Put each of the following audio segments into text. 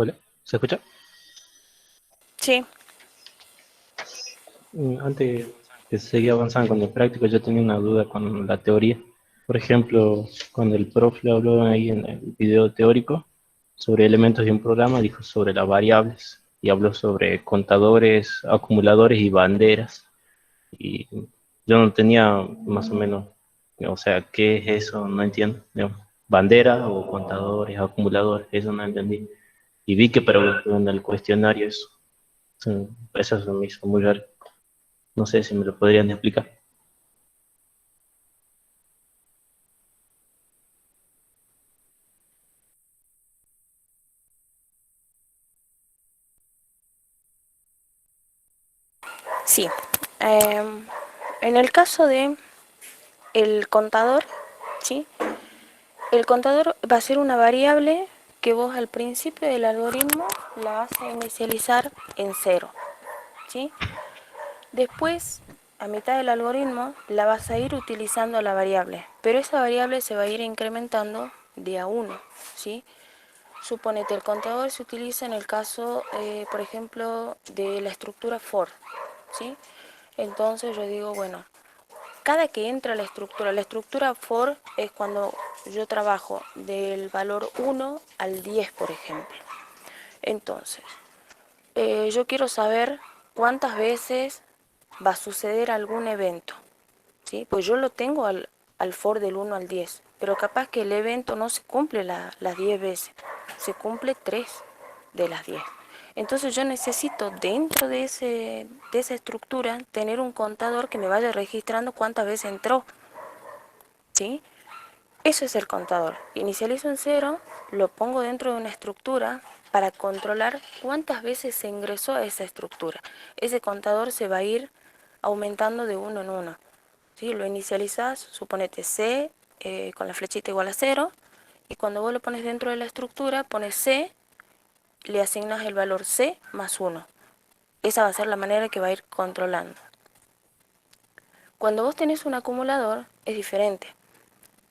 Hola, ¿se escucha? Sí, Antes que seguir avanzando con el práctico, yo tenía una duda con la teoría. Por ejemplo, cuando el profe le habló ahí en el video teórico sobre elementos de un programa, dijo sobre las variables y habló sobre contadores, acumuladores y banderas. Y yo no tenía más o menos, o sea, ¿qué es eso? No entiendo. Digamos, bandera o contadores, acumuladores, eso no entendí. Y vi que preguntó en el cuestionario eso. Eso se me hizo muy raro. No sé si me lo podrían explicar. sí. Em, en el caso de el contador, ¿sí? El contador va a ser una variable que vos al principio del algoritmo la vas a inicializar en cero, ¿sí? Después, a mitad del algoritmo, la vas a ir utilizando la variable, pero esa variable se va a ir incrementando de a uno, ¿sí? Suponete, el contador se utiliza en el caso, por ejemplo, de la estructura for, ¿sí? Entonces yo digo, bueno, cada que entra la estructura for es cuando yo trabajo del valor 1 al 10, por ejemplo. Entonces, yo quiero saber cuántas veces va a suceder algún evento, ¿sí? Pues yo lo tengo al for del 1 al 10, pero capaz que el evento no se cumple las 10 veces, se cumple 3 de las 10. Entonces yo necesito dentro de esa estructura tener un contador que me vaya registrando cuántas veces entró, ¿sí? Eso es el contador. Inicializo en cero, lo pongo dentro de una estructura para controlar cuántas veces se ingresó a esa estructura. Ese contador se va a ir aumentando de uno en uno. ¿Sí? Lo inicializás, suponete C con la flechita igual a cero, y cuando vos lo pones dentro de la estructura, pones C, le asignas el valor C más uno. Esa va a ser la manera que va a ir controlando. Cuando vos tenés un acumulador, es diferente.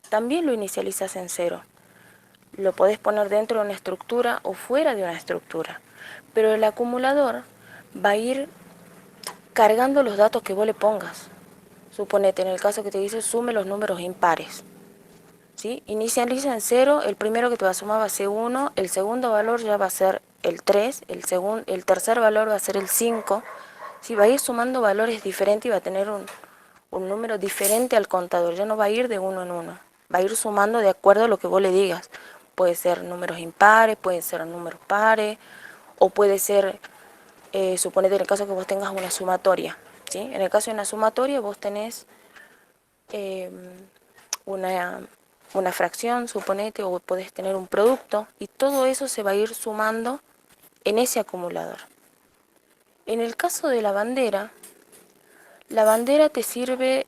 También lo inicializas en cero. Lo podés poner dentro de una estructura o fuera de una estructura. Pero el acumulador va a ir cargando los datos que vos le pongas. Suponete, en el caso que te dice sume los números impares, ¿sí? Inicializa en cero, el primero que te va a sumar va a ser 1, el segundo valor ya va a ser el 3, el tercer valor va a ser el 5. ¿Sí? Va a ir sumando valores diferentes y va a tener un número diferente al contador, ya no va a ir de uno en uno, va a ir sumando de acuerdo a lo que vos le digas. Puede ser números impares, puede ser números pares, o puede ser, suponete en el caso que vos tengas una sumatoria, ¿sí? En el caso de una sumatoria vos tenés eh, una, una fracción, suponete, o podés tener un producto, y todo eso se va a ir sumando en ese acumulador. En el caso de la bandera te sirve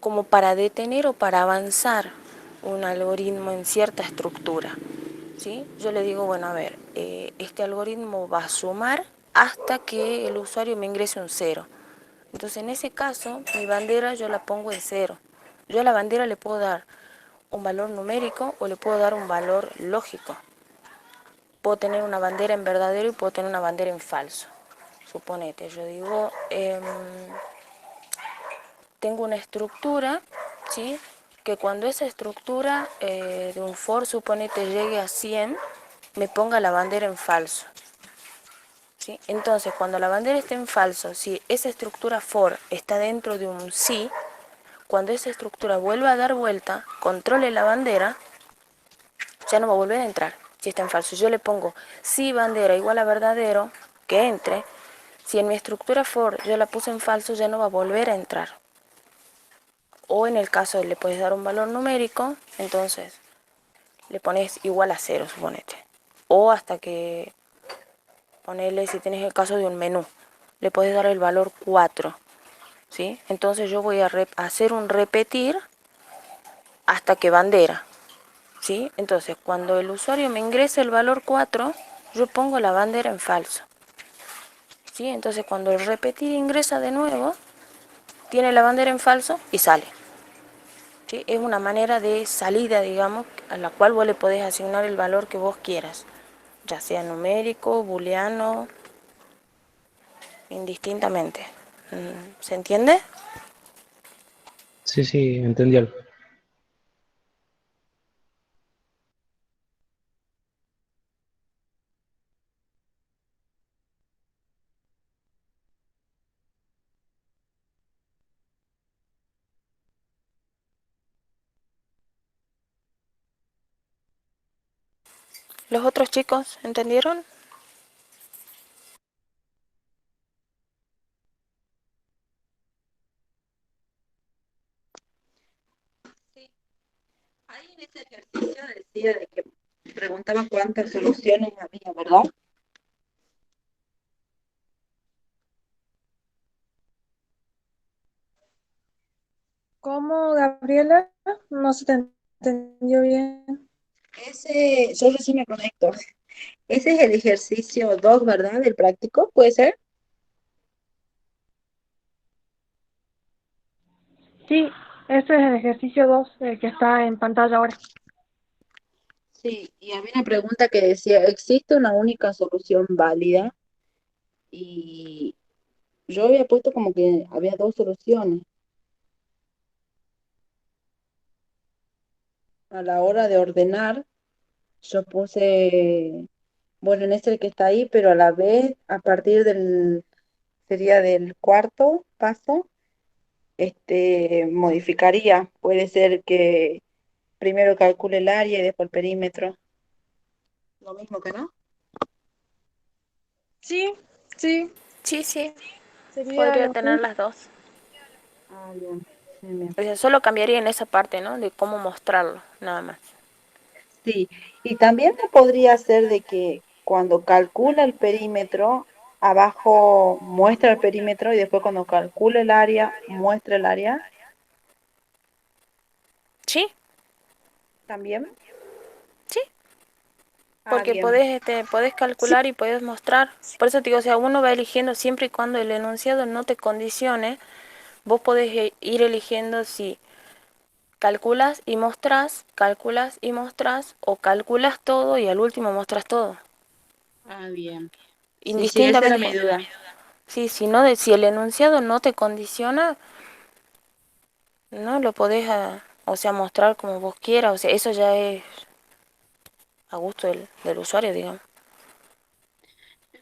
como para detener o para avanzar un algoritmo en cierta estructura, ¿sí? Yo le digo, bueno, a ver, este algoritmo va a sumar hasta que el usuario me ingrese un cero. Entonces, en ese caso, mi bandera yo la pongo en cero. Yo a la bandera le puedo dar un valor numérico o le puedo dar un valor lógico. Puedo tener una bandera en verdadero y puedo tener una bandera en falso. Suponete, yo digo, tengo una estructura, ¿sí? Que cuando esa estructura de un for, suponete, llegue a 100, me ponga la bandera en falso, ¿sí? Entonces, cuando la bandera esté en falso, si esa estructura for está dentro de un sí, cuando esa estructura vuelva a dar vuelta, controle la bandera, ya no va a volver a entrar si está en falso. Yo le pongo si bandera igual a verdadero, que entre. Si en mi estructura for yo la puse en falso, ya no va a volver a entrar. O en el caso de le puedes dar un valor numérico, entonces le pones igual a cero, suponete. O hasta que ponerle, si tienes el caso de un menú, le puedes dar el valor 4, ¿sí? Entonces yo voy a hacer un repetir hasta que bandera, ¿sí? Entonces cuando el usuario me ingrese el valor 4, yo pongo la bandera en falso, ¿sí? Entonces cuando el repetir ingresa de nuevo, tiene la bandera en falso y sale. ¿Sí? Es una manera de salida, digamos, a la cual vos le podés asignar el valor que vos quieras. ya sea numérico, booleano, indistintamente. ¿Se entiende? Sí, sí, entendí algo. ¿Los otros chicos entendieron? Sí, ahí en ese ejercicio decía de que preguntaba cuántas soluciones había, ¿verdad? ¿Cómo, Gabriela? No se te entendió bien. Yo recién me conecto. Ese es el ejercicio 2, ¿verdad? Del práctico, ¿puede ser? Sí, ese es el ejercicio 2 que está en pantalla ahora. Sí, y había una pregunta que decía, ¿existe una única solución válida? Y yo había puesto como que había dos soluciones. A la hora de ordenar, yo puse, bueno, en este que está ahí, pero a la vez, a partir sería del cuarto paso, modificaría. Puede ser que primero calcule el área y después el perímetro. Lo mismo que no. Sí, sí, Sí, sí, sería podría lo tener mismo. las dos. Ah, bien. Bien, bien. O sea, solo cambiaría en esa parte, ¿no? De cómo mostrarlo, nada más. Sí, y también no podría ser de que cuando calcula el perímetro, abajo muestra el perímetro y después cuando calcula el área, muestra el área Sí, también. sí, Ah, porque bien. podés calcular y podés mostrar. Por eso te digo, o sea, uno va eligiendo siempre y cuando el enunciado no te condicione, vos podés ir eligiendo si calculas y mostrás, o calculas todo y al último mostras todo. Ah, bien. Sí, sí, esa era Indistintamente, mi duda. sí, si no, si el enunciado no te condiciona, no lo podés, o sea, mostrar como vos quieras, o sea, eso ya es a gusto del usuario, digamos.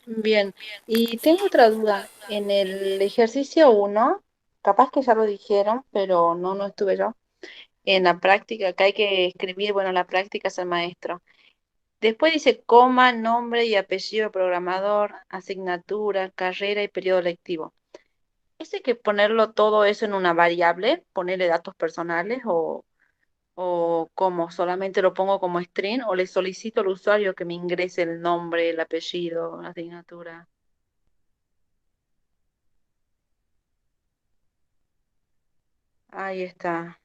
Bien, y tengo otra duda. En el ejercicio uno, capaz que ya lo dijeron, pero no estuve yo. En la práctica, acá hay que escribir, bueno, la práctica es el maestro. Después dice coma, nombre y apellido del programador, asignatura, carrera y periodo lectivo. ¿Ese hay que ponerlo todo eso en una variable? ¿Ponerle datos personales o cómo? ¿Solamente lo pongo como string o le solicito al usuario que me ingrese el nombre, el apellido, la asignatura? Ahí está.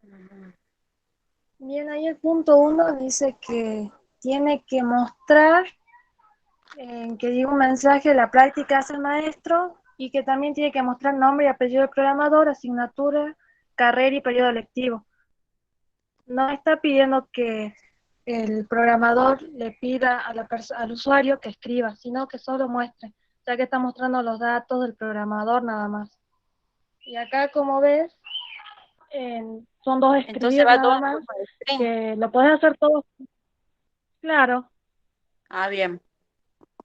Ujú. Bien, ahí el punto 1 dice que tiene que mostrar que diga un mensaje, la práctica hace el maestro, y que también tiene que mostrar nombre y apellido del programador, asignatura, carrera y periodo lectivo. No está pidiendo que el programador le pida a al usuario que escriba, sino que solo muestre, ya que está mostrando los datos del programador nada más. Y acá, como ves, son dos Entonces escribir va todo nada en más, forma de string. que lo puedes hacer todo claro, Ah, bien.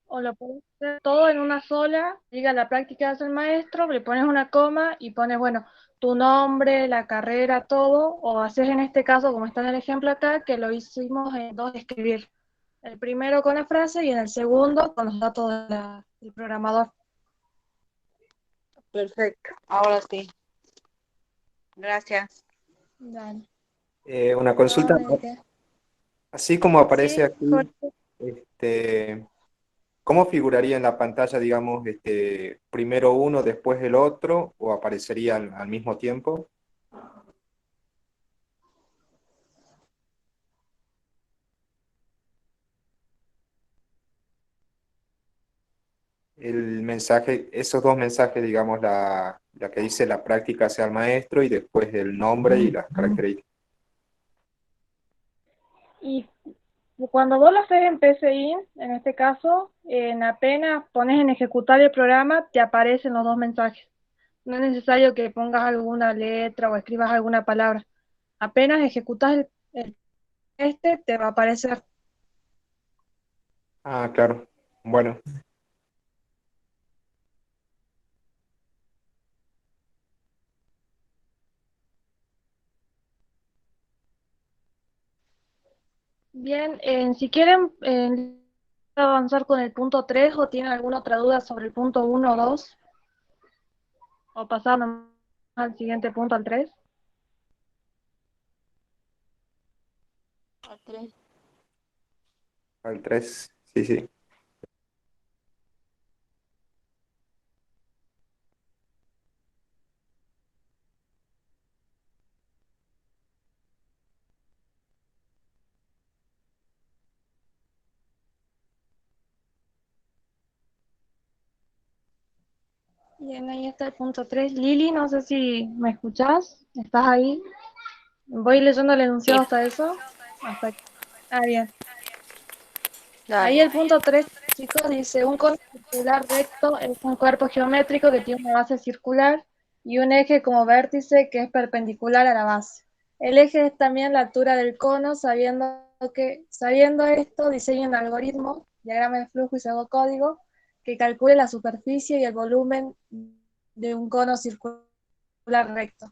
o lo puedes hacer todo en una sola, diga la práctica hace el maestro, le pones una coma y pones, bueno, tu nombre, la carrera, todo, o haces en este caso, como está en el ejemplo acá, que lo hicimos en dos escribir. El primero con la frase y en el segundo con los datos del programador. Perfecto. Ahora sí. Gracias. Dale. Una consulta, No, ¿no? Así como aparece sí, aquí, Jorge. este, ¿cómo figuraría en la pantalla, digamos, primero uno, después el otro, o aparecería al mismo tiempo? el mensaje, esos dos mensajes, digamos, la que dice la práctica sea el maestro y después el nombre y las características. Y cuando vos lo haces en PCI, en este caso, en apenas pones en ejecutar el programa, te aparecen los dos mensajes. No es necesario que pongas alguna letra o escribas alguna palabra. Apenas ejecutas te va a aparecer. Ah, claro. Bueno, Bien, si quieren avanzar con el punto 3 o tienen alguna otra duda sobre el punto uno o 2 o pasar al siguiente punto, al 3. Al 3. al 3 sí, sí. Bien, ahí está el punto 3. Lili, no sé si me escuchás, ¿estás ahí? Voy leyendo el Sí, enunciado hasta eso. Hasta aquí. Ah, bien. Ahí dale. el punto 3, chicos, dice, un cono circular recto es un cuerpo geométrico que tiene una base circular y un eje como vértice que es perpendicular a la base. El eje es también la altura del cono, sabiendo esto, diseña un algoritmo, diagrama de flujo y pseudocódigo, que calcule la superficie y el volumen de un cono circular recto.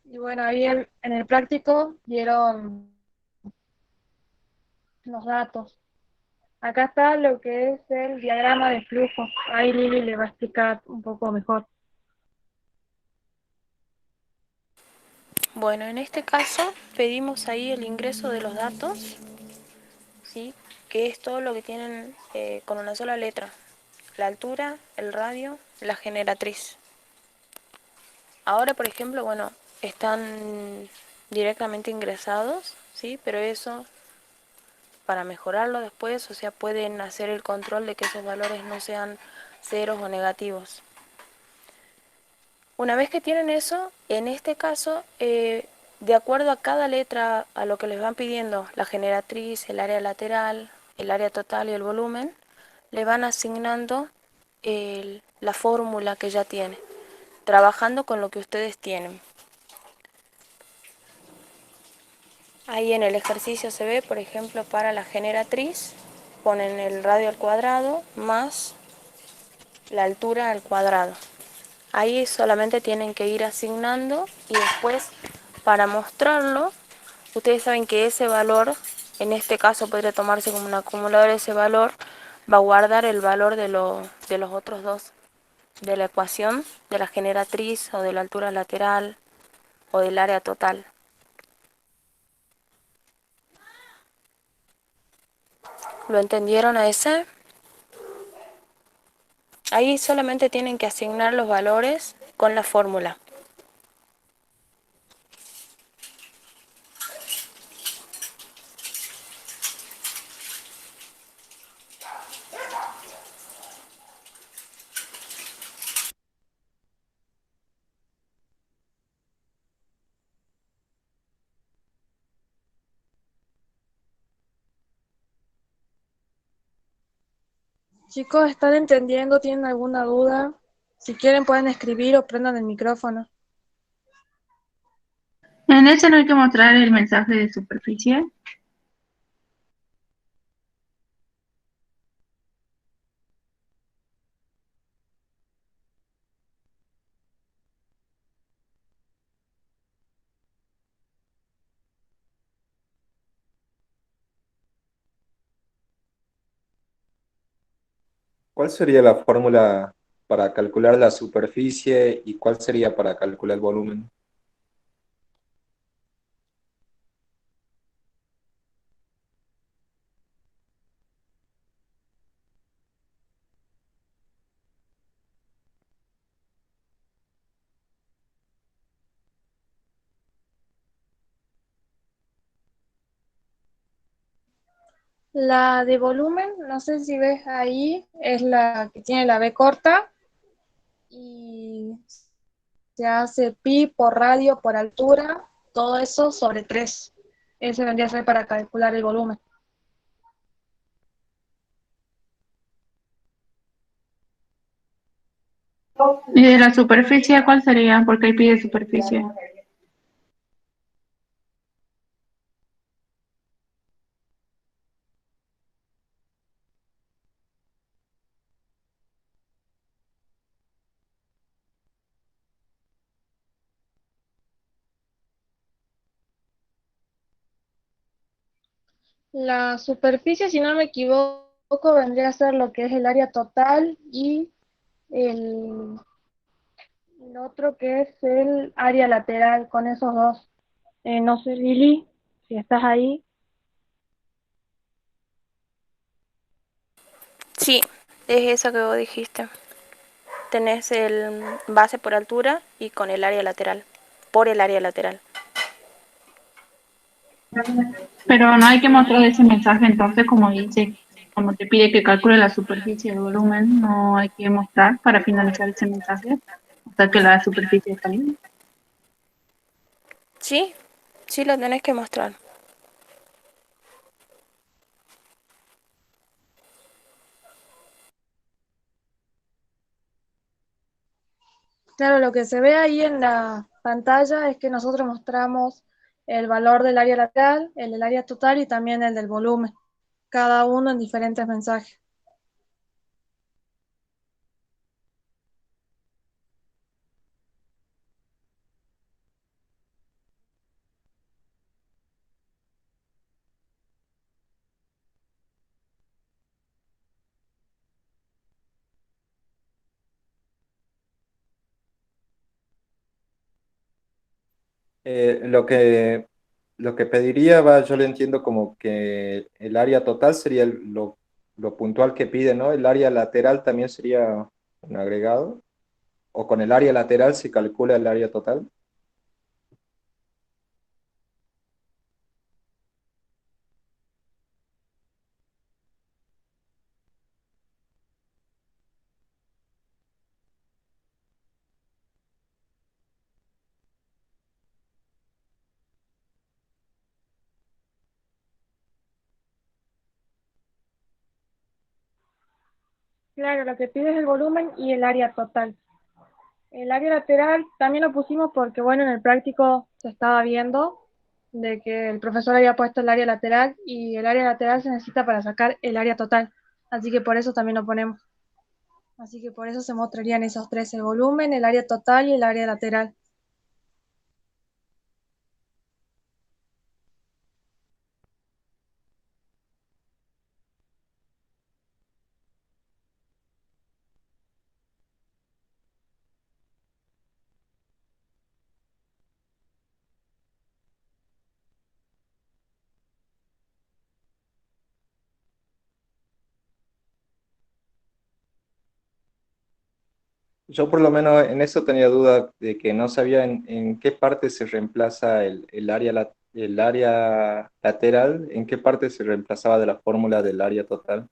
Y bueno, ahí en el práctico dieron los datos. Acá está lo que es el diagrama de flujo. Ahí Lili le va a explicar un poco mejor. Bueno, en este caso pedimos ahí el ingreso de los datos, ¿sí? Que es todo lo que tienen con una sola letra. La altura, el radio, la generatriz. Ahora, por ejemplo, bueno, están directamente ingresados, ¿sí? Pero eso, para mejorarlo después, o sea, pueden hacer el control de que esos valores no sean ceros o negativos. Una vez que tienen eso, en este caso, de acuerdo a cada letra, a lo que les van pidiendo, la generatriz, el área lateral, el área total y el volumen, le van asignando la fórmula que ya tiene, trabajando con lo que ustedes tienen. Ahí en el ejercicio se ve, por ejemplo, para la generatriz, ponen el radio al cuadrado más la altura al cuadrado. Ahí solamente tienen que ir asignando y después para mostrarlo, ustedes saben que ese valor, en este caso podría tomarse como un acumulador, ese valor va a guardar el valor de los otros dos, de la ecuación, de la generatriz o de la altura lateral o del área total. ¿Lo entendieron a ese? Ahí solamente tienen que asignar los valores con la fórmula. Chicos, ¿están entendiendo? ¿Tienen alguna duda? Si quieren pueden escribir o prendan el micrófono. En ese no hay que mostrar el mensaje de superficie. ¿Cuál sería la fórmula para calcular la superficie y cuál sería para calcular el volumen? La de volumen, no sé si ves ahí, es la que tiene la B corta y se hace pi por radio por altura, todo eso sobre 3. Ese vendría a ser para calcular el volumen. ¿Y de la superficie cuál sería? Porque ahí pide superficie. La superficie, si no me equivoco, vendría a ser lo que es el área total y el, el otro que es el área lateral, con esos dos. No sé, Lili, si estás ahí. Sí, es eso que vos dijiste. Tenés el base por altura y con el área lateral, por el área lateral. Pero no hay que mostrar ese mensaje entonces, como dice, como te pide que calcule la superficie del volumen, no hay que mostrar para finalizar ese mensaje hasta que la superficie está bien. Sí, sí lo tenés que mostrar. Claro, lo que se ve ahí en la pantalla es que nosotros mostramos el valor del área lateral, el del área total y también el del volumen, cada uno en diferentes mensajes. Eh, lo que, lo que pediría, va, yo le entiendo como que el área total sería lo puntual que pide, ¿no? El área lateral también sería un agregado, o con el área lateral se calcula el área total. Claro, lo que pide es el volumen y el área total. El área lateral también lo pusimos porque, bueno, en el práctico se estaba viendo de que el profesor había puesto el área lateral y el área lateral se necesita para sacar el área total. Así que por eso también lo ponemos. Así que por eso se mostrarían esos tres, el volumen, el área total y el área lateral. Yo por lo menos en eso tenía duda de que no sabía en qué parte se reemplaza el área lateral, en qué parte se reemplazaba de la fórmula del área total.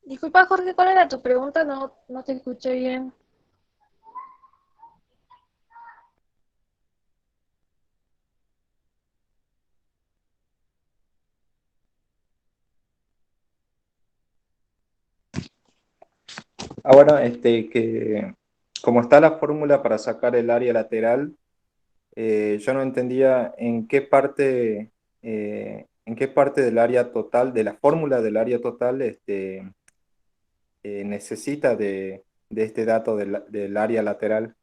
Disculpa, Jorge, ¿cuál era tu pregunta? No, no te escuché bien. Ah, bueno, que como está la fórmula para sacar el área lateral, yo no entendía en qué parte del área total, de la fórmula del área total, necesita de este dato del área lateral.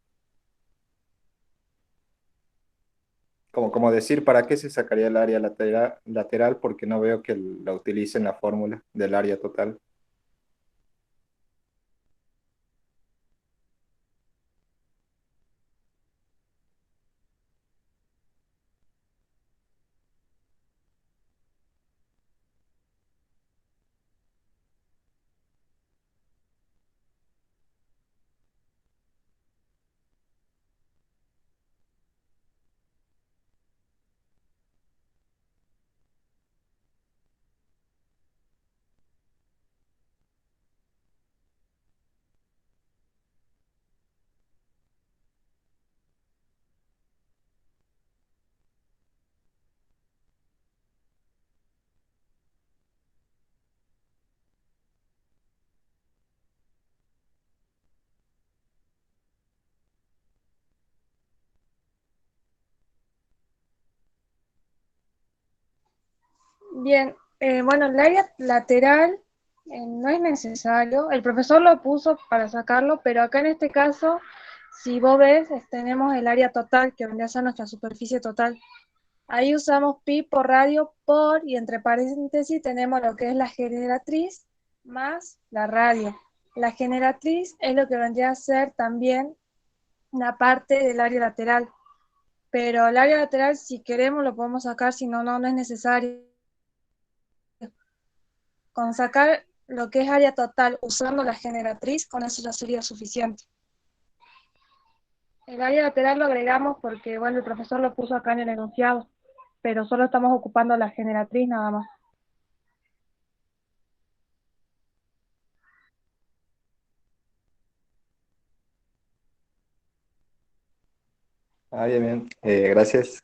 Como decir, ¿para qué se sacaría el área lateral? Porque no veo que la utilice en la fórmula del área total. Bien, bueno, el área lateral no es necesario. El profesor lo puso para sacarlo, pero acá en este caso, si vos ves, tenemos el área total, que vendría a ser nuestra superficie total. Ahí usamos pi por radio por, y entre paréntesis tenemos lo que es la generatriz más la radio. La generatriz es lo que vendría a ser también una parte del área lateral, pero el área lateral si queremos lo podemos sacar, si no, no es necesario. Con sacar lo que es área total usando la generatriz, con eso ya sería suficiente. El área lateral lo agregamos porque, bueno, el profesor lo puso acá en el enunciado, pero solo estamos ocupando la generatriz nada más. Ah, bien, bien. Gracias.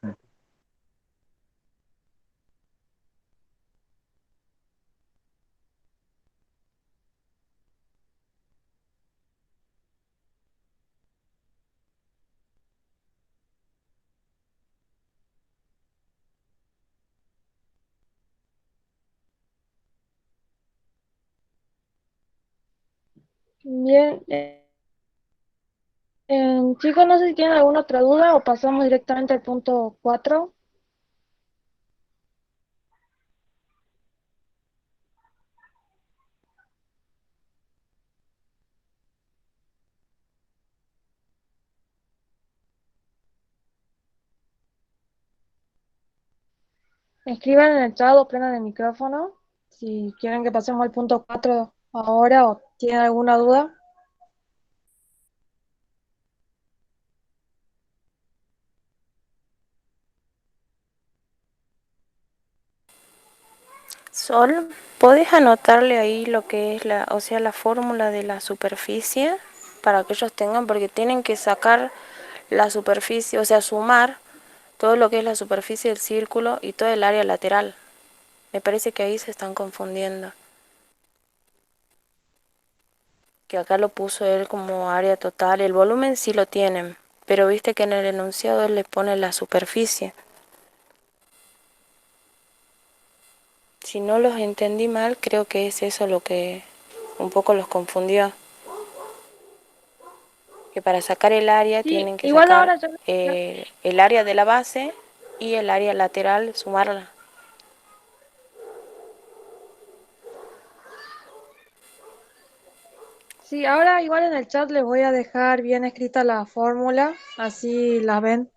Bien, chicos, no sé si tienen alguna otra duda o pasamos directamente al punto 4. Escriban en el chat o prendan el micrófono si quieren que pasemos al punto 4 ahora o tienen alguna duda. Sol, ¿podés anotarle ahí lo que es la, o sea, la fórmula de la superficie para que ellos tengan, porque tienen que sacar la superficie, o sea, sumar todo lo que es la superficie del círculo y todo el área lateral? Me parece que ahí se están confundiendo. Que acá lo puso él como área total. El volumen sí lo tienen, pero viste que en el enunciado él le pone la superficie. Si no los entendí mal, creo que es eso lo que un poco los confundió. Que para sacar el área Sí, tienen que igual sacar ahora ya. el área de la base y el área lateral, sumarla. Sí, ahora igual en el chat les voy a dejar bien escrita la fórmula, así la ven.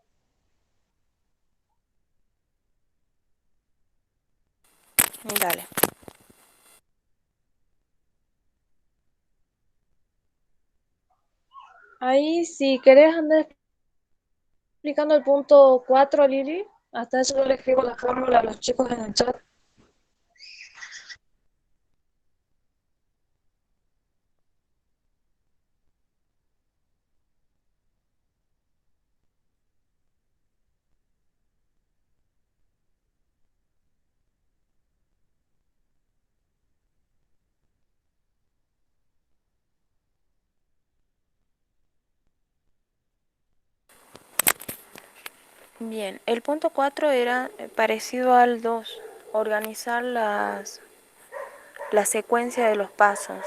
Dale. Ahí si querés andar explicando el punto 4, Lili, hasta eso yo le escribo la fórmula a los chicos en el chat. Bien, el punto 4 era parecido al 2, organizar la secuencia de los pasos.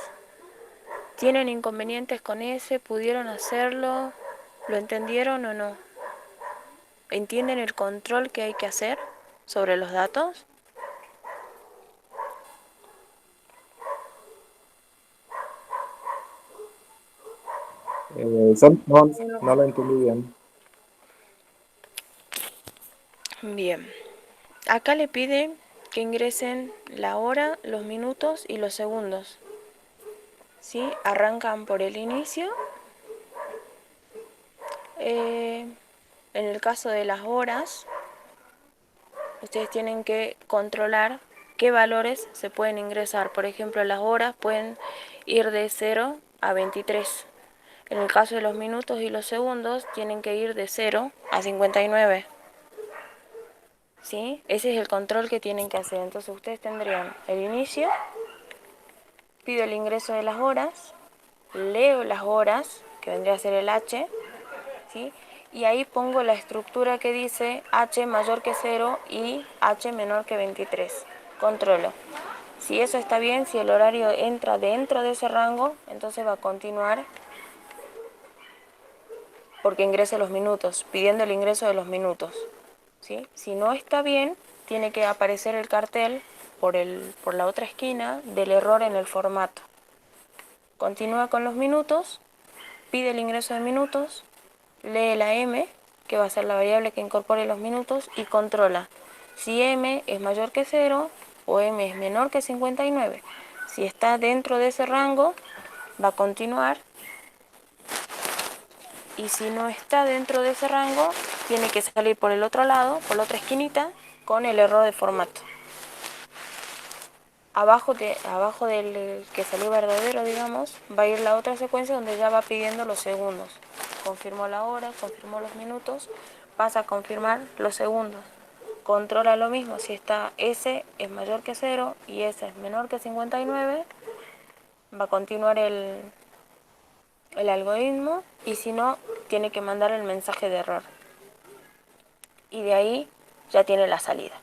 ¿Tienen inconvenientes con ese? ¿Pudieron hacerlo? ¿Lo entendieron o no? ¿Entienden el control que hay que hacer sobre los datos? No lo entendí bien. Bien, acá le pide que ingresen la hora, los minutos y los segundos. ¿Sí? Arrancan por el inicio. En el caso de las horas, ustedes tienen que controlar qué valores se pueden ingresar. Por ejemplo, las horas pueden ir de 0 a 23. En el caso de los minutos y los segundos, tienen que ir de 0 a 59. ¿Sí? Ese es el control que tienen que hacer. Entonces ustedes tendrían el inicio, pido el ingreso de las horas, leo las horas, que vendría a ser el H, ¿sí? Y ahí pongo la estructura que dice H mayor que 0 y H menor que 23. Controlo. Si eso está bien, si el horario entra dentro de ese rango, entonces va a continuar porque ingrese los minutos, pidiendo el ingreso de los minutos. ¿Sí? Si no está bien, tiene que aparecer el cartel por la otra esquina del error en el formato. Continúa con los minutos, pide el ingreso de minutos, lee la M, que va a ser la variable que incorpore los minutos, y controla si M es mayor que 0 o M es menor que 59. Si está dentro de ese rango, va a continuar, y si no está dentro de ese rango, tiene que salir por el otro lado, por la otra esquinita, con el error de formato. Abajo del que salió verdadero, digamos, va a ir la otra secuencia donde ya va pidiendo los segundos. Confirmó la hora, confirmó los minutos, pasa a confirmar los segundos. Controla lo mismo, si está S es mayor que 0 y S es menor que 59, va a continuar el algoritmo, y si no, tiene que mandar el mensaje de error. Y de ahí ya tiene la salida.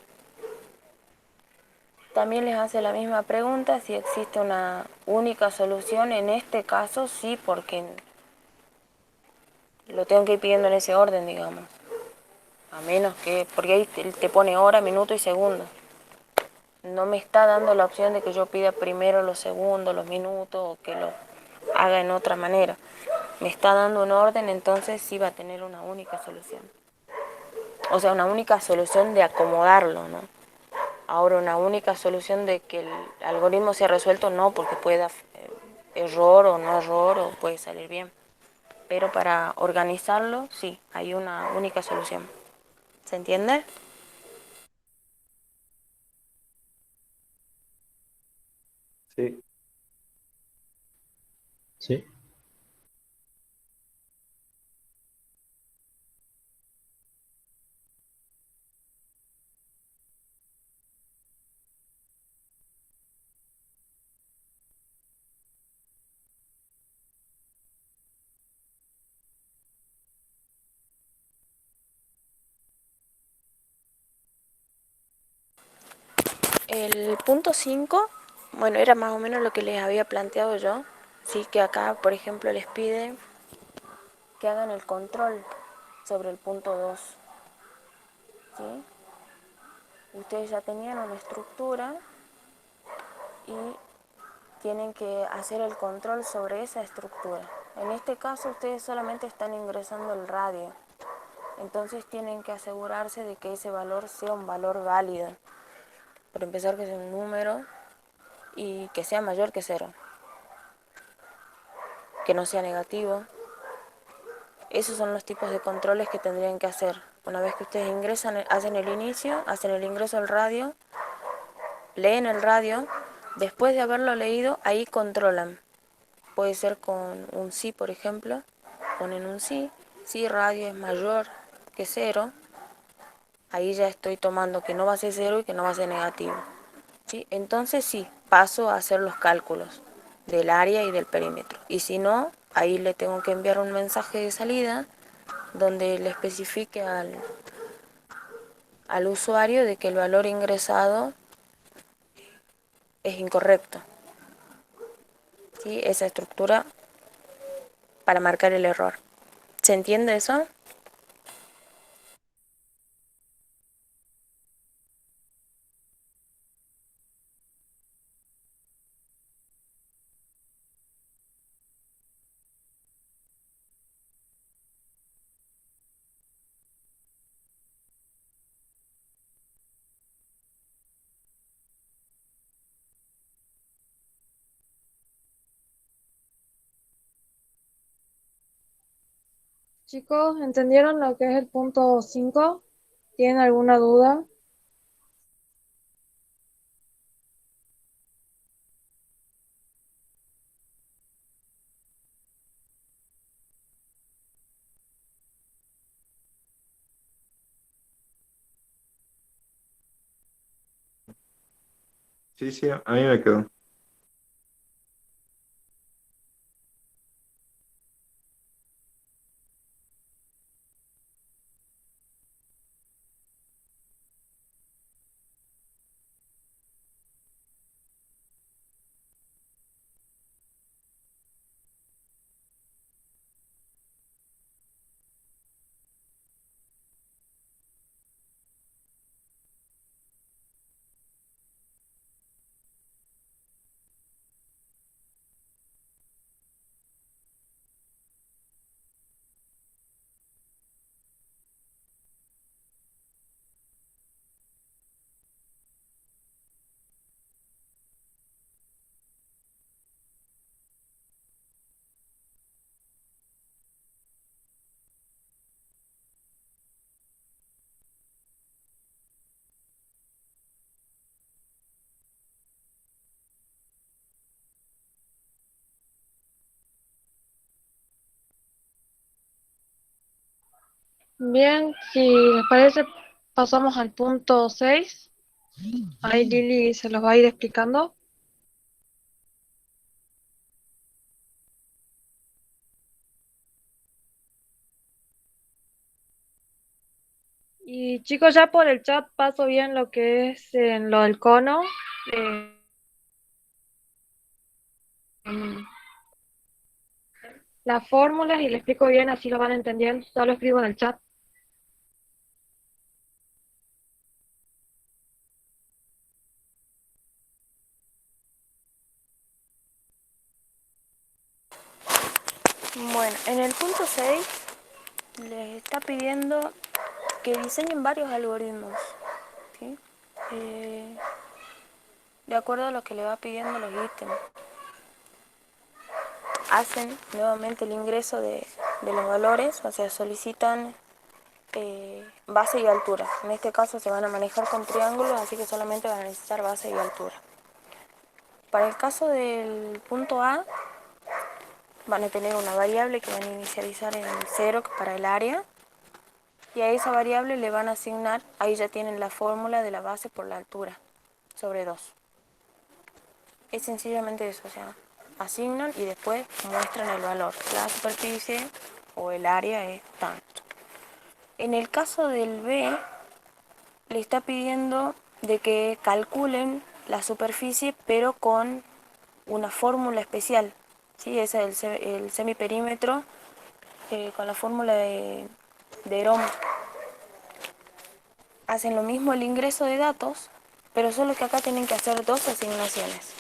También les hace la misma pregunta si existe una única solución. En este caso sí, porque lo tengo que ir pidiendo en ese orden, digamos. A menos que, porque ahí te pone hora, minuto y segundo. No me está dando la opción de que yo pida primero los segundos, los minutos, o que lo haga en otra manera. Me está dando un orden, entonces sí va a tener una única solución. O sea, una única solución de acomodarlo, ¿no? Ahora, una única solución de que el algoritmo sea resuelto, no, porque puede dar error o no error, o puede salir bien. Pero para organizarlo, sí, hay una única solución. ¿Se entiende? Sí. Sí. El punto 5, bueno, era más o menos lo que les había planteado yo. Sí, que acá, por ejemplo, les pide que hagan el control sobre el punto 2. ¿Sí? Ustedes ya tenían una estructura y tienen que hacer el control sobre esa estructura. En este caso ustedes solamente están ingresando el radio, entonces tienen que asegurarse de que ese valor sea un valor válido. Por empezar, que sea un número y que sea mayor que 0, que no sea negativo. Esos son los tipos de controles que tendrían que hacer. Una vez que ustedes ingresan, hacen el inicio, hacen el ingreso al radio, leen el radio, después de haberlo leído, ahí controlan. Puede ser con un sí, por ejemplo, ponen un sí, si radio es mayor que 0, ahí ya estoy tomando que no va a ser 0 y que no va a ser negativo. ¿Sí? Entonces sí, paso a hacer los cálculos del área y del perímetro. Y si no, ahí le tengo que enviar un mensaje de salida donde le especifique al usuario de que el valor ingresado es incorrecto. ¿Sí? Esa estructura para marcar el error. ¿Se entiende eso? Chicos, ¿entendieron lo que es el punto 5? ¿Tienen alguna duda? Sí, sí, a mí me quedó. Bien, si les parece, pasamos al punto 6. Ahí Lili se los va a ir explicando. Y chicos, ya por el chat paso bien lo que es en lo del cono. eh, em, las fórmulas y le explico bien, así lo van entendiendo. Ya lo escribo en el chat. Bueno, en el punto 6 les está pidiendo que diseñen varios algoritmos, ¿sí? Eh, de acuerdo a lo que le va pidiendo los ítems. Hacen nuevamente el ingreso de los valores, o sea, solicitan base y altura. En este caso se van a manejar con triángulos, así que solamente van a necesitar base y altura. Para el caso del punto A, van a tener una variable que van a inicializar en 0 para el área, y a esa variable le van a asignar, ahí ya tienen la fórmula de la base por la altura, sobre 2. Es sencillamente eso, o sea, asignan y después muestran el valor. La superficie o el área es tanto. En el caso del B, le está pidiendo de que calculen la superficie, pero con una fórmula especial. ¿Sí? Ese es el semiperímetro con la fórmula de Herón. Hacen lo mismo el ingreso de datos, pero solo que acá tienen que hacer dos asignaciones.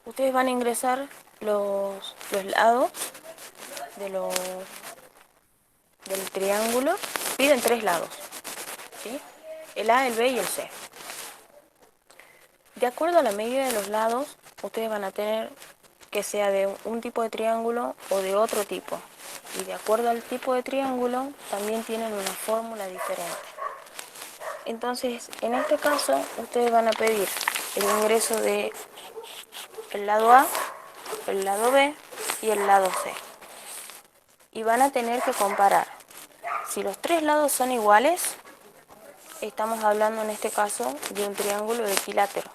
Ustedes van a ingresar los lados de del triángulo. Piden 3 lados, ¿sí? El A, el B y el C. De acuerdo a la medida de los lados, ustedes van a tener que sea de un tipo de triángulo o de otro tipo. Y de acuerdo al tipo de triángulo, también tienen una fórmula diferente. Entonces, en este caso, ustedes van a pedir el ingreso de el lado A, el lado B y el lado C. Y van a tener que comparar. Si los 3 lados son iguales, estamos hablando en este caso de un triángulo equilátero.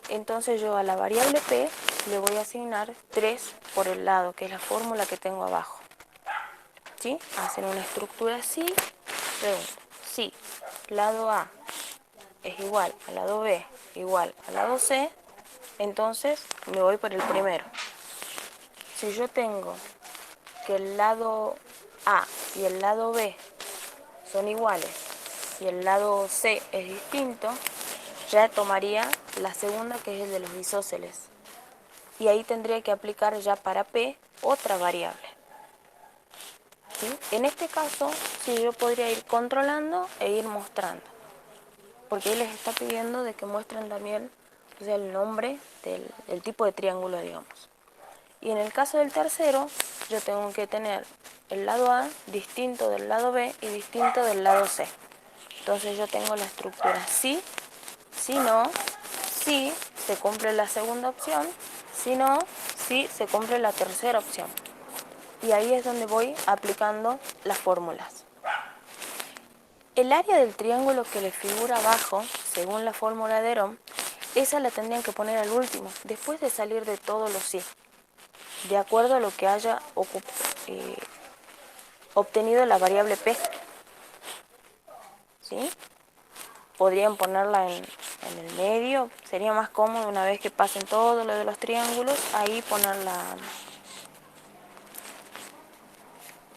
Entonces yo a la variable P le voy a asignar 3 por el lado, que es la fórmula que tengo abajo. ¿Sí? Hacen una estructura así. Pregunto, si lado A es igual al lado B igual al lado C, entonces me voy por el primero. Si yo tengo que el lado A y el lado B son iguales y el lado C es distinto, ya tomaría la segunda, que es el de los isósceles. Y ahí tendría que aplicar ya para P otra variable. ¿Sí? En este caso, sí, yo podría ir controlando e ir mostrando, porque él les está pidiendo de que muestren también, o sea, el nombre del tipo de triángulo, digamos. Y en el caso del tercero, yo tengo que tener el lado A distinto del lado B y distinto del lado C. Entonces yo tengo la estructura sí, si no, sí, se cumple la segunda opción, si no, sí, se cumple la tercera opción. Y ahí es donde voy aplicando las fórmulas. El área del triángulo que le figura abajo, según la fórmula de Herón, esa la tendrían que poner al último, después de salir de todos los sí, de acuerdo a lo que haya obtenido la variable P. ¿Sí? Podrían ponerla en el medio, sería más cómodo una vez que pasen todo lo de los triángulos, ahí poner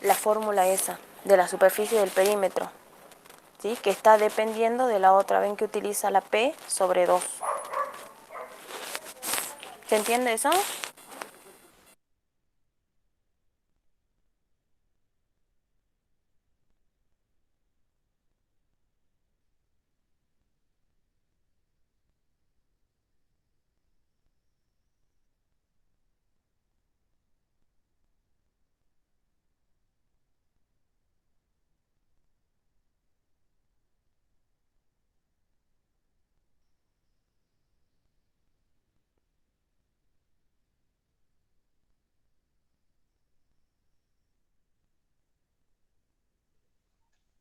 la fórmula esa de la superficie del perímetro, ¿sí? Que está dependiendo de la otra, ven que utiliza la P sobre 2. ¿Se entiende eso?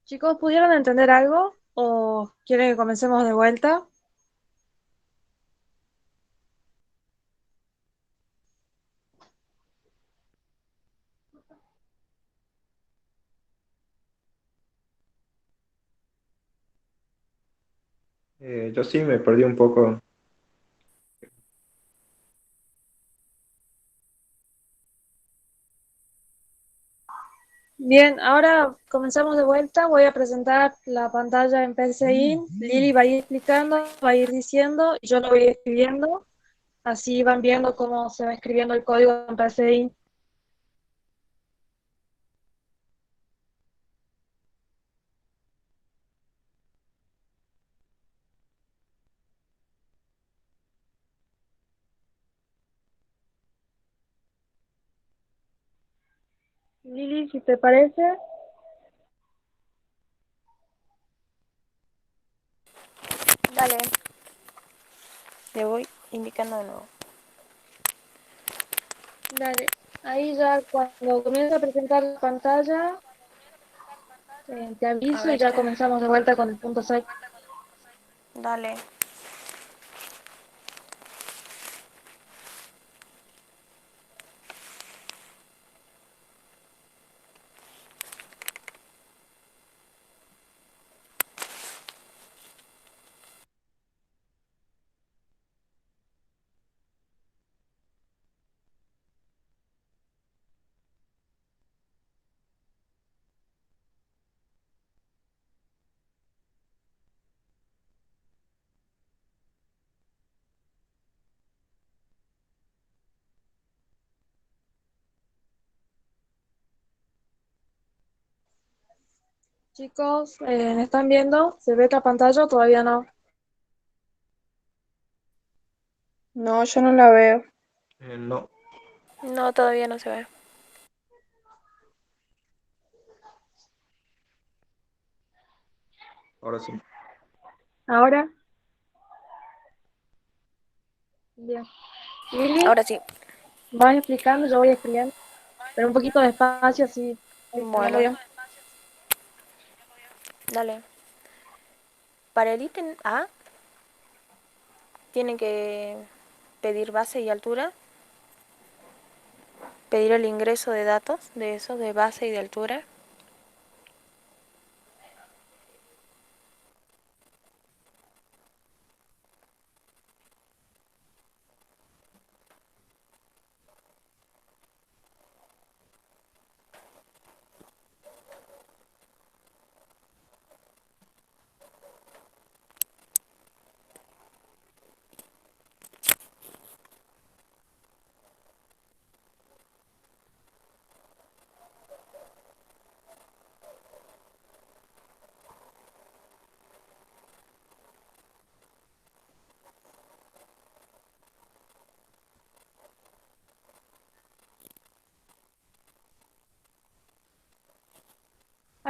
Chicos, ¿pudieron entender algo? ¿O quieren que comencemos de vuelta? Yo sí me perdí un poco. Bien, ahora comenzamos de vuelta. Voy a presentar la pantalla en PCI. Lili va a ir explicando, va a ir diciendo, y yo lo voy escribiendo. Así van viendo cómo se va escribiendo el código en PCI. Lili, si te parece. Dale. Le voy indicando de nuevo. Dale. Ahí ya cuando comience a presentar la pantalla, te A aviso y ver, ya comenzamos de vuelta con el punto 6. dale. Chicos, ¿me están viendo? ¿Se ve la pantalla o todavía no? No, yo no la veo. No, No, todavía no se ve. ahora sí. ¿Ahora? Bien. Lili, Ahora sí. vas explicando, yo voy escribiendo, pero un poquito despacio, así voy escribiendo Bueno, bien. dale. Para el ítem A, tienen que pedir base y altura, pedir el ingreso de datos de esos, de base y de altura.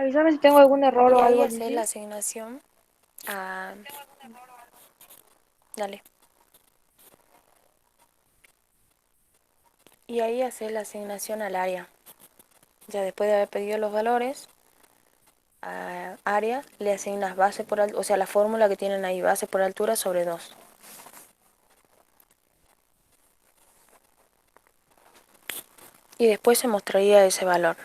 Avísame si tengo algún error Y o ahí algo, haces la Lili. asignación a... Dale. Y ahí haces la asignación al área. Ya después de haber pedido los valores, a área le asignas base por altura, o sea, la fórmula que tienen ahí, base por altura sobre 2. Y después se mostraría ese valor.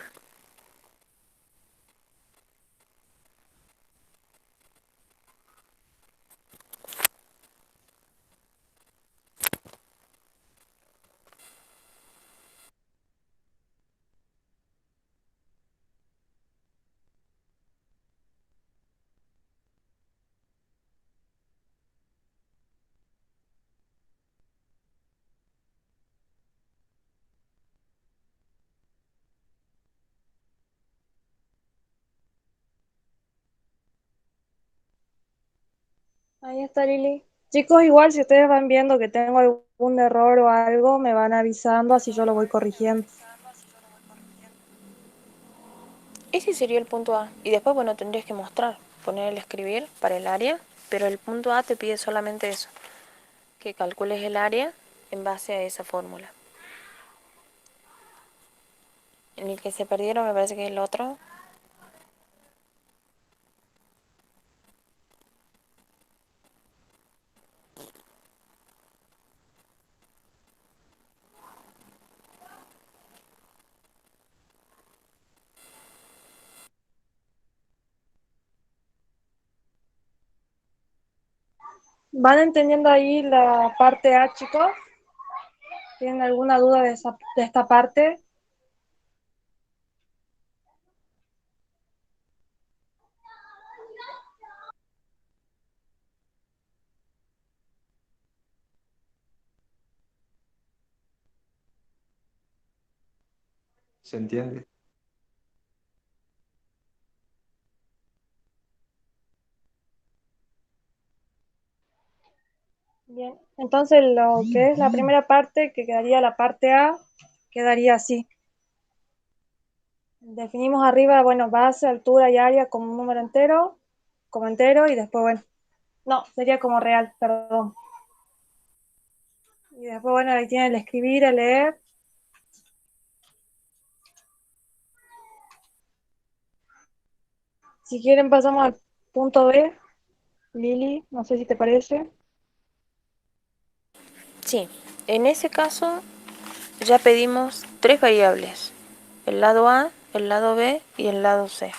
Ahí está, Lili. Chicos, igual si ustedes van viendo que tengo algún error o algo, me van avisando, así yo lo voy corrigiendo. Ese sería el punto A. Y después, bueno, tendrías que mostrar, poner el escribir para el área, pero el punto A te pide solamente eso, que calcules el área en base a esa fórmula. En el que se perdieron me parece que es el otro. ¿Van entendiendo ahí la parte A, chicos? ¿Tienen alguna duda de esta parte? ¿Se entiende? Bien, entonces lo que es la primera parte, que quedaría la parte A, quedaría así. Definimos arriba, bueno, base, altura y área como un número entero, como entero, y después, bueno, no, sería como real, perdón. Y después, bueno, ahí tiene el escribir, el leer. Si quieren pasamos al punto B. Lili, no sé si te parece. Sí, en ese caso ya pedimos 3 variables, el lado A, el lado B y el lado C.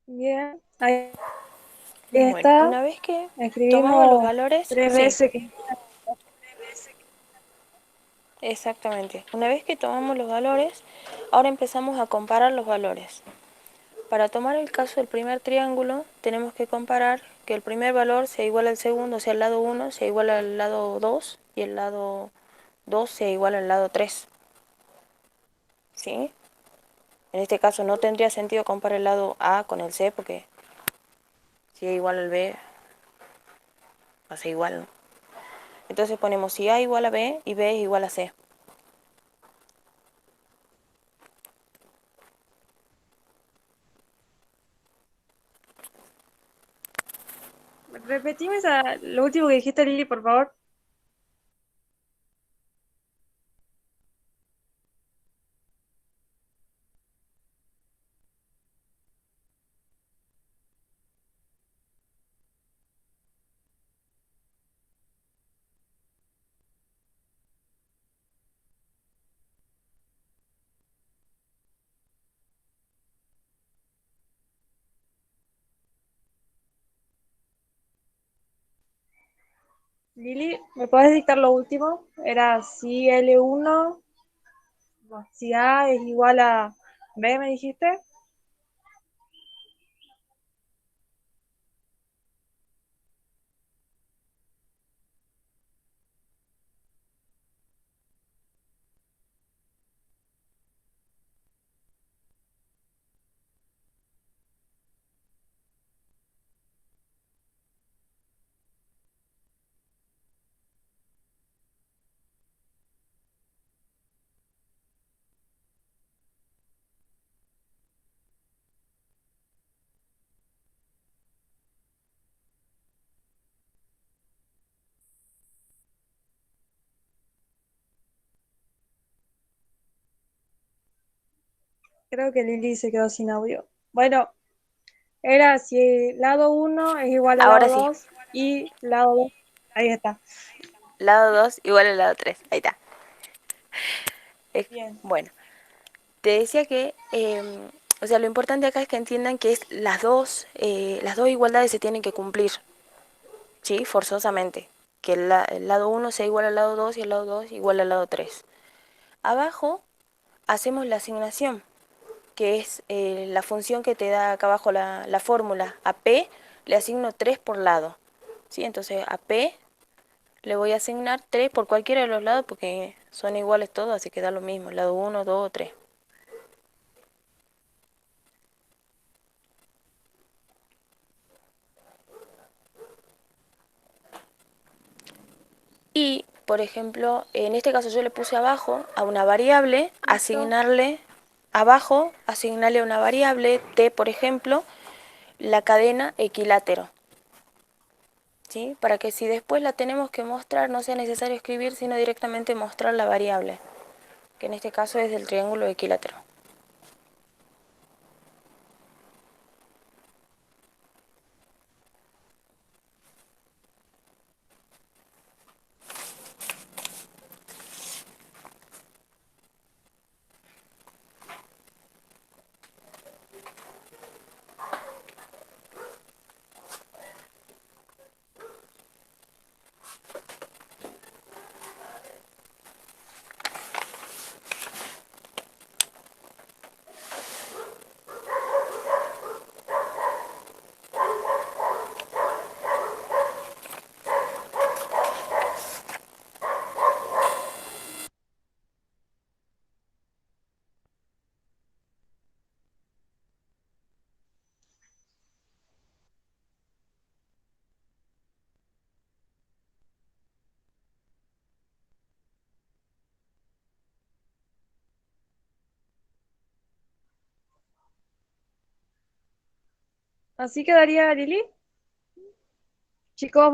Bien, ahí Bueno, está. una vez que tomamos los Escribimos valores, tres sí, veces. exactamente. Una vez que tomamos los valores, ahora empezamos a comparar los valores. Para tomar el caso del primer triángulo, tenemos que comparar que el primer valor sea igual al segundo, o sea, el lado 1 sea igual al lado 2 y el lado 2 sea igual al lado 3. ¿Sí? En este caso no tendría sentido comparar el lado A con el C porque si A igual al B, va a ser igual, ¿no? Entonces ponemos si A igual a B y B es igual a C. Repetime lo último que dijiste, Lili, por favor. Lili, ¿me podés dictar lo último? Era si L1, no, si A es igual a B, ¿me dijiste? Creo que Lili se quedó sin audio. Bueno, era si lado uno es igual al lado Ahora sí. 2 y lado 2. Ahí está. Lado 2 igual al lado 3. Ahí está. Bien. Bueno, te decía que, o sea, lo importante acá es que entiendan que es las dos igualdades se tienen que cumplir, ¿sí? Forzosamente. Que el lado uno sea igual al lado 2 y el lado 2 igual al lado 3. Abajo hacemos la asignación, que es la función que te da acá abajo la fórmula. A P le asigno 3 por lado, ¿sí? Entonces a P le voy a asignar 3 por cualquiera de los lados porque son iguales todos, así que da lo mismo, lado uno, 2 o 3. Y, por ejemplo, en este caso yo le puse abajo a una variable, Listo. asignarle a una variable t, por ejemplo, la cadena equilátero, ¿sí? Para que si después la tenemos que mostrar no sea necesario escribir, sino directamente mostrar la variable, que en este caso es del triángulo equilátero. Así quedaría, Lili. Chicos,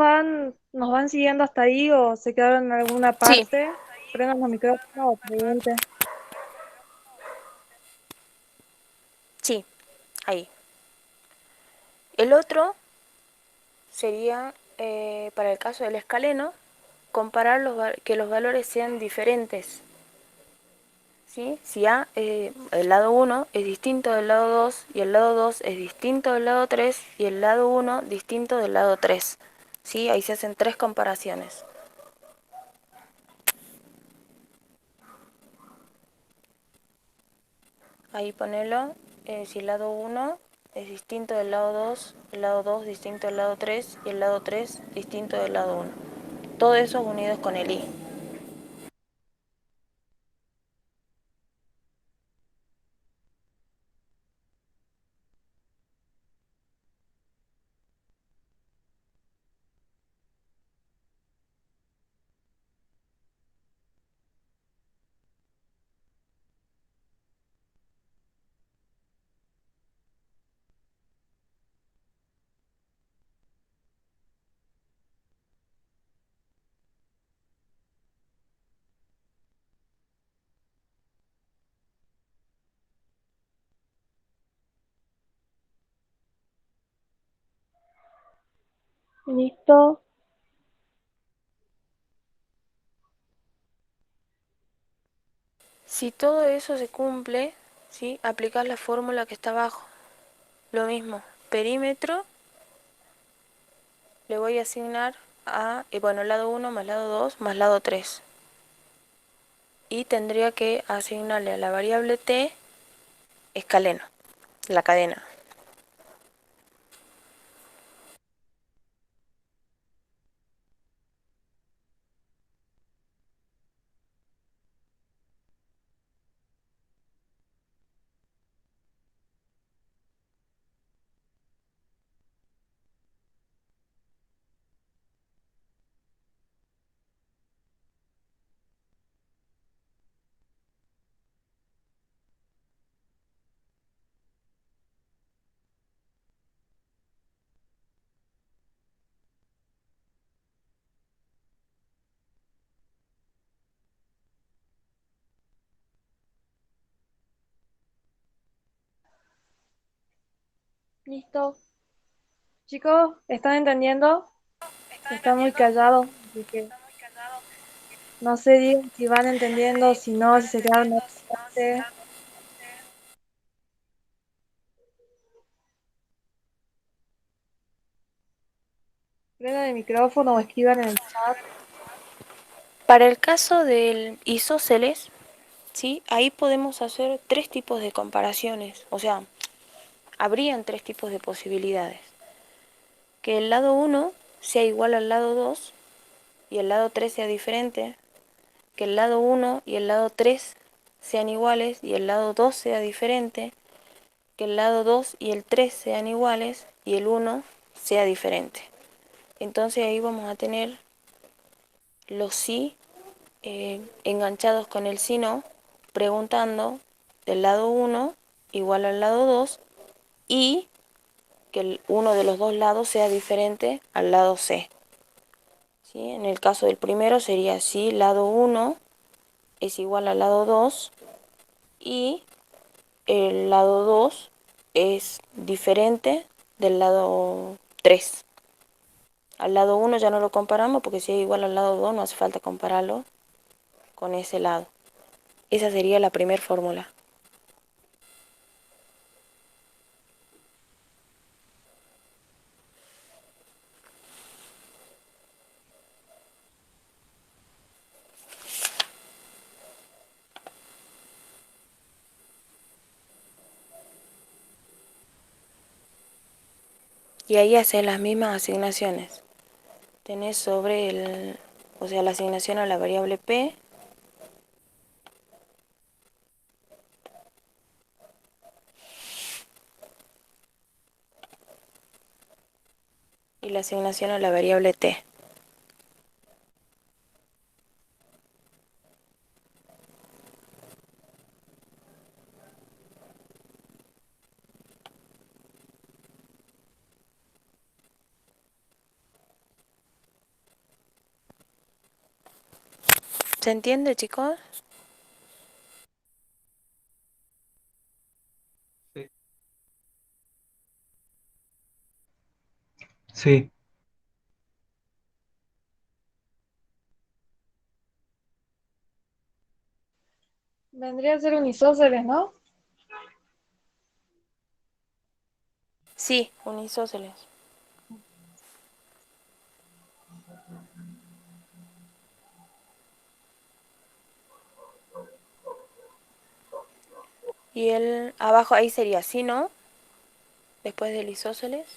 nos van siguiendo hasta ahí o se quedaron en alguna Sí, parte. Prendan los micrófonos o pregunten. sí, ahí. El otro sería, para el caso del escaleno, comparar que los valores sean diferentes. ¿Sí? Si A, el lado uno es distinto del lado 2 y el lado 2 es distinto del lado 3 y el lado uno distinto del lado 3. ¿Sí? Ahí se hacen tres comparaciones. Ahí ponelo, si el lado uno es distinto del lado 2, el lado 2 distinto del lado 3 y el lado 3 distinto del lado uno. Todo eso unidos con el I. Listo. Si todo eso se cumple, ¿sí? Aplicás la fórmula que está abajo. Lo mismo, perímetro le voy a asignar a, bueno, lado 1 más lado 2 más lado 3. Y tendría que asignarle a la variable t escaleno, la cadena. Listo. Chicos, ¿están entendiendo? Están muy callados, así que no sé, digan si van entendiendo, si no, si se quedaron en otra parte. Prendan el micrófono o escriban en el chat. Para el caso del isósceles, ¿sí? Ahí podemos hacer tres tipos de comparaciones. O sea, habrían tres tipos de posibilidades. Que el lado 1 sea igual al lado 2 y el lado 3 sea diferente. Que el lado 1 y el lado 3 sean iguales y el lado 2 sea diferente. Que el lado 2 y el 3 sean iguales y el 1 sea diferente. Entonces ahí vamos a tener los sí enganchados con el si no, preguntando del lado 1 igual al lado 2 y que uno de los dos lados sea diferente al lado C. ¿Sí? En el caso del primero sería si lado 1 es igual al lado 2 y el lado 2 es diferente del lado 3. Al lado 1 ya no lo comparamos porque si es igual al lado 2 no hace falta compararlo con ese lado. Esa sería la primera fórmula. Y ahí haces las mismas asignaciones. Tenés sobre o sea, la asignación a la variable P y la asignación a la variable T. ¿Se entiende, chicos? Sí. Sí. Vendría a ser un isósceles, ¿no? Sí, un isósceles. Y el abajo ahí sería así, ¿no? Después del isósceles.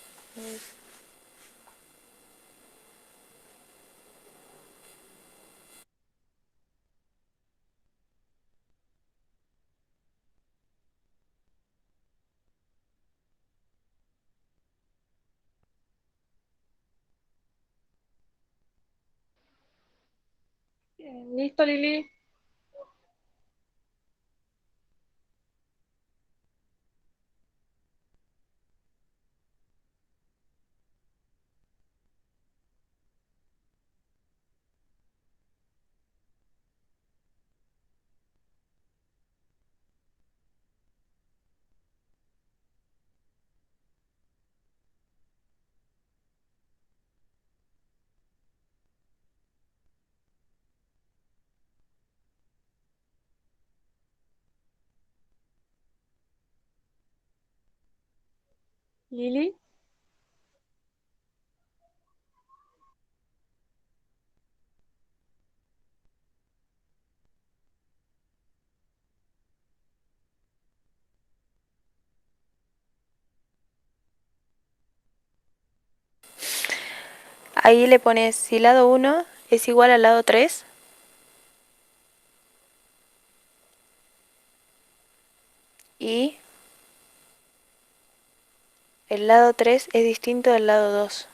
Bien, listo, Lili. Lili. Ahí le pones si lado 1 es igual al lado 3 y el lado 3 es distinto del lado 2.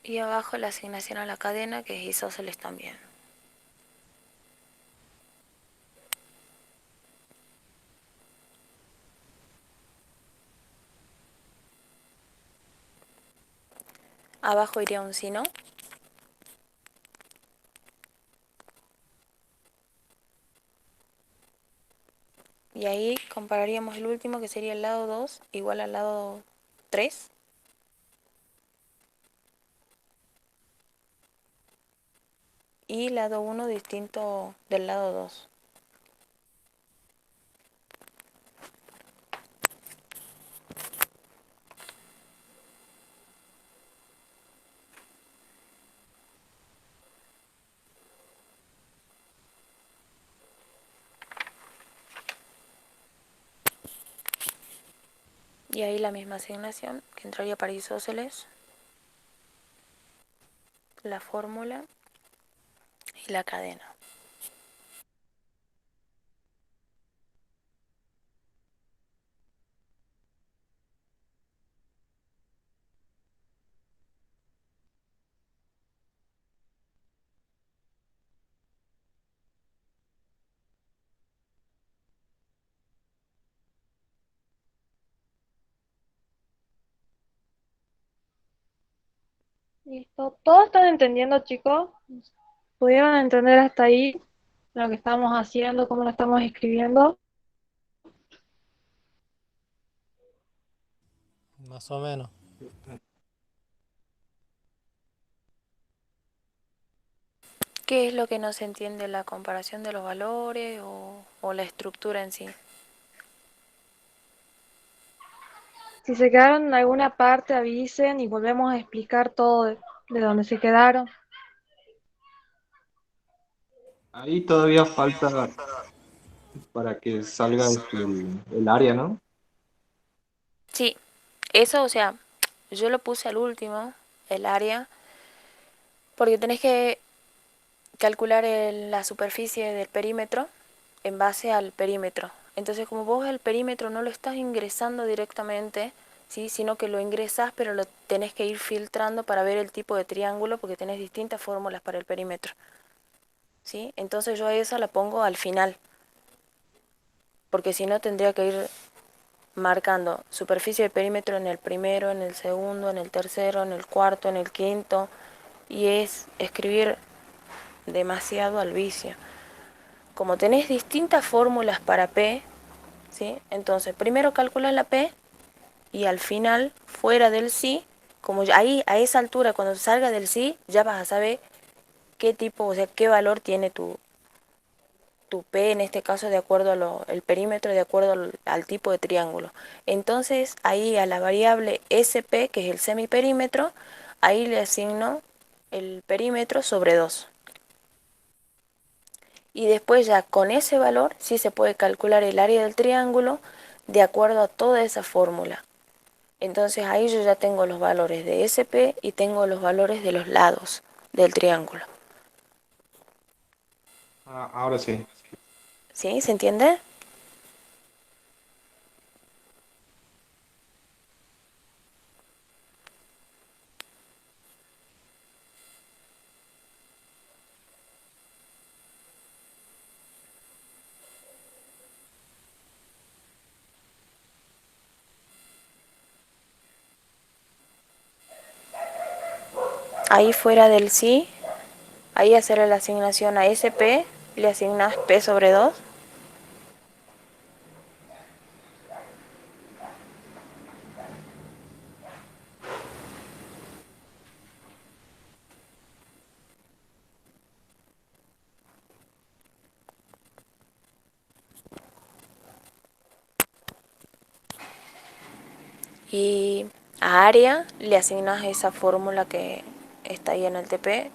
Y abajo la asignación a la cadena, que es isósceles también. Abajo iría un si no. Y ahí compararíamos el último, que sería el lado 2 igual al lado 3. Y lado 1 distinto del lado 2. Y ahí la misma asignación que entraría para isósceles, la fórmula y la cadena. Listo. ¿Todos están entendiendo, chicos? ¿Pudieron entender hasta ahí lo que estamos haciendo, cómo lo estamos escribiendo? Más o menos. ¿Qué es lo que no se entiende? ¿La comparación de los valores o la estructura en sí? Si se quedaron en alguna parte, avisen y volvemos a explicar todo de donde se quedaron. Ahí todavía falta para que salga el área, ¿no? Sí, eso, o sea, yo lo puse al último, el área, porque tenés que calcular la superficie del perímetro en base al perímetro. Entonces, como vos el perímetro no lo estás ingresando directamente, ¿sí? Sino que lo ingresás, pero lo tenés que ir filtrando para ver el tipo de triángulo, porque tenés distintas fórmulas para el perímetro, ¿sí? Entonces yo a esa la pongo al final, porque si no tendría que ir marcando superficie de perímetro en el primero, en el segundo, en el tercero, en el cuarto, en el quinto, y es escribir demasiado al vicio. Como tenés distintas fórmulas para P, ¿sí? Entonces primero calculas la P y al final, fuera del sí, como ahí a esa altura cuando salga del sí, ya vas a saber qué tipo, o sea, qué valor tiene tu P en este caso de acuerdo el perímetro de acuerdo al tipo de triángulo. Entonces ahí a la variable SP, que es el semiperímetro, ahí le asigno el perímetro sobre 2. Y después ya con ese valor sí se puede calcular el área del triángulo de acuerdo a toda esa fórmula. Entonces ahí yo ya tengo los valores de SP y tengo los valores de los lados del triángulo. Ah, ahora sí. ¿Sí? ¿Se entiende? Ahí fuera del sí, ahí hacerle la asignación a SP, le asignas P sobre 2. Y a área le asignas esa fórmula que está ahí en el TP.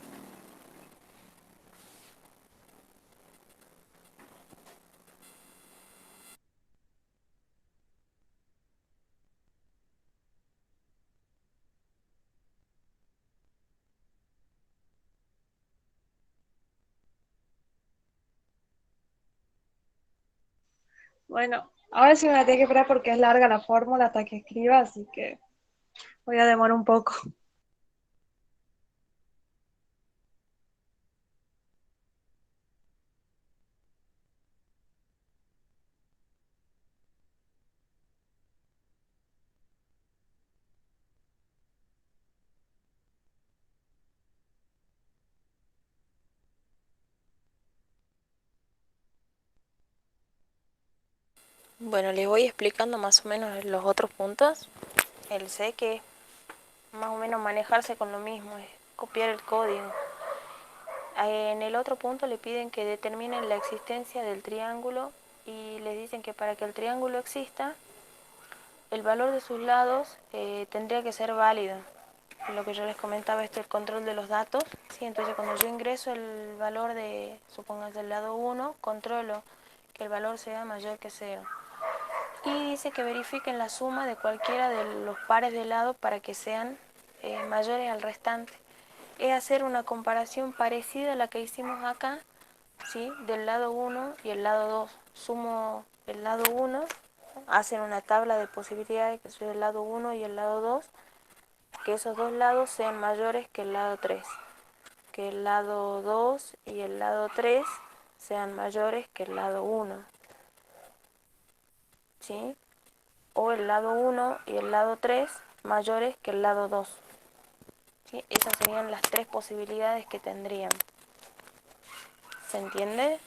Bueno, ahora sí me la tengo que esperar porque es larga la fórmula hasta que escriba, así que voy a demorar un poco. Bueno, les voy explicando más o menos los otros puntos. El C, que es más o menos manejarse con lo mismo, es copiar el código. En el otro punto le piden que determinen la existencia del triángulo y les dicen que para que el triángulo exista, el valor de sus lados tendría que ser válido. Lo que yo les comentaba, el control de los datos. ¿Sí? Entonces cuando yo ingreso el valor de, supongamos del lado 1, controlo que el valor sea mayor que 0. Y dice que verifiquen la suma de cualquiera de los pares de lado para que sean mayores al restante. Es hacer una comparación parecida a la que hicimos acá, ¿sí? Del lado 1 y el lado 2. Sumo el lado 1, hacen una tabla de posibilidades que soy el lado 1 y el lado 2, que esos dos lados sean mayores que el lado 3, que el lado 2 y el lado 3 sean mayores que el lado 1, ¿sí? O el lado 1 y el lado 3 mayores que el lado 2. ¿Sí? Esas serían las tres posibilidades que tendrían. ¿Se entiende?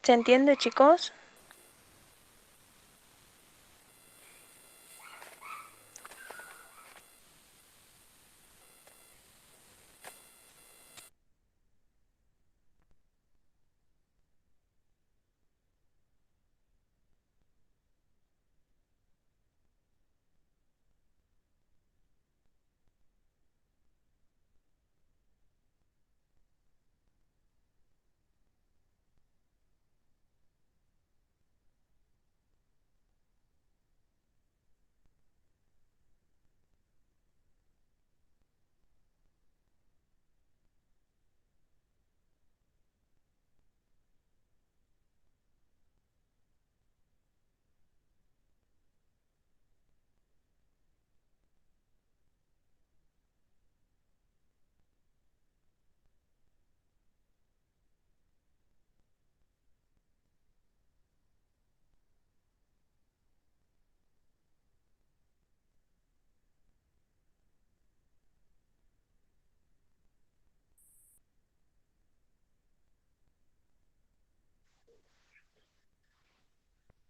¿Se entiende, chicos?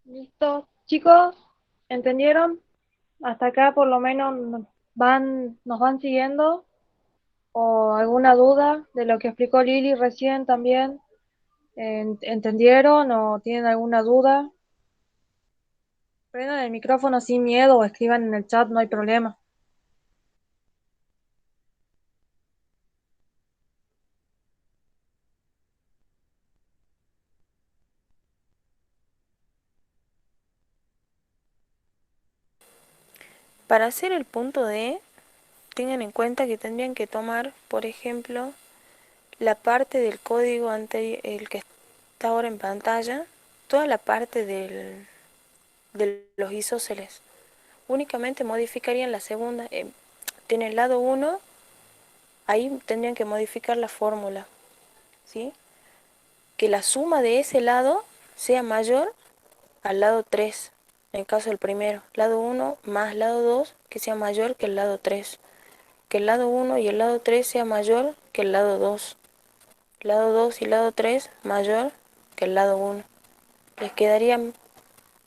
¿Listo? Chicos, ¿entendieron? Hasta acá por lo menos nos van siguiendo. ¿O alguna duda de lo que explicó Lili recién también? ¿Entendieron o tienen alguna duda? Prendan el micrófono sin miedo o escriban en el chat, no hay problema. Para hacer el punto D, tengan en cuenta que tendrían que tomar, por ejemplo, la parte del código el que está ahora en pantalla, toda la parte de los isósceles. Únicamente modificarían la segunda. Tiene el lado 1 ahí tendrían que modificar la fórmula, ¿sí? Que la suma de ese lado sea mayor al lado 3 en el caso del primero. Lado uno más lado 2 que sea mayor que el lado 3. Que el lado uno y el lado 3 sea mayor que el lado 2. Lado 2 y lado 3 mayor que el lado uno. Les quedaría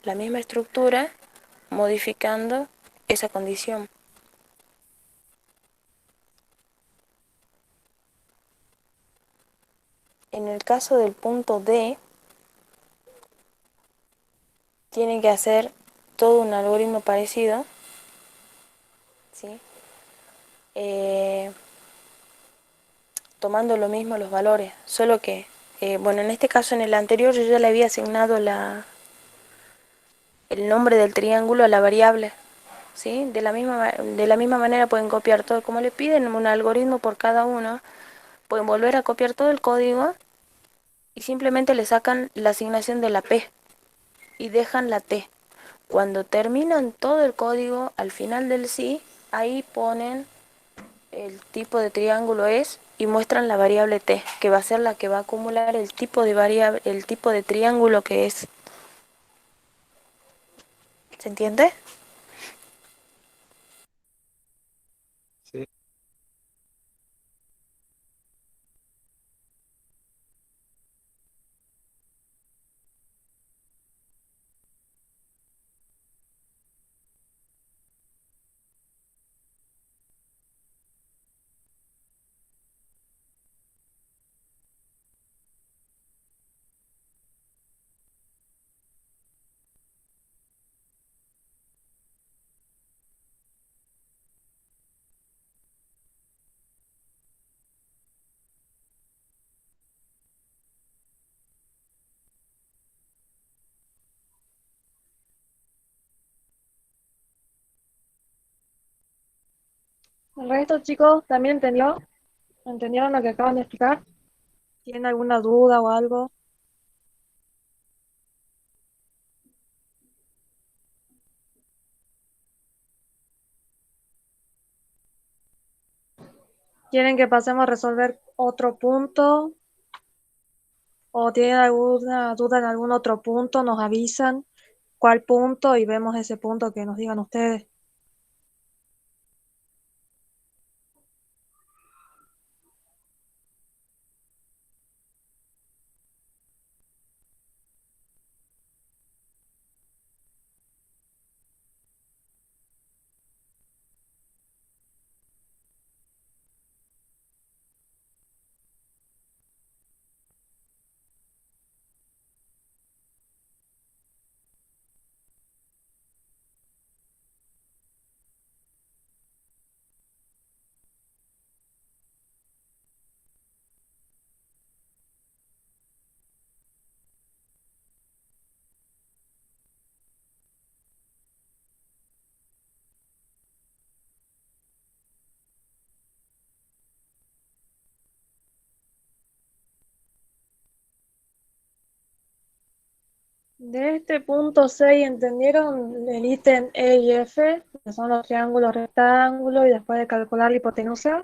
la misma estructura modificando esa condición. En el caso del punto D, tienen que hacer todo un algoritmo parecido, ¿sí? Eh, Tomando lo mismo los valores, solo que, bueno, en este caso, en el anterior, yo ya le había asignado el nombre del triángulo a la variable, ¿sí? De la misma manera pueden copiar todo, como le piden un algoritmo por cada uno, pueden volver a copiar todo el código y simplemente le sacan la asignación de la P y dejan la T. Cuando terminan todo el código, al final del sí, ahí ponen el tipo de triángulo es y muestran la variable t, que va a ser la que va a acumular el tipo de variable, el tipo de triángulo que es. ¿Se entiende? Sí. El resto, chicos, ¿también entendió? ¿Entendieron lo que acaban de explicar? ¿Tienen alguna duda o algo? ¿Quieren que pasemos a resolver otro punto? ¿O tienen alguna duda en algún otro punto? Nos avisan cuál punto y vemos ese punto que nos digan ustedes. De este punto 6, ¿entendieron el ítem E y F? Que son los triángulos rectángulos y después de calcular la hipotenusa.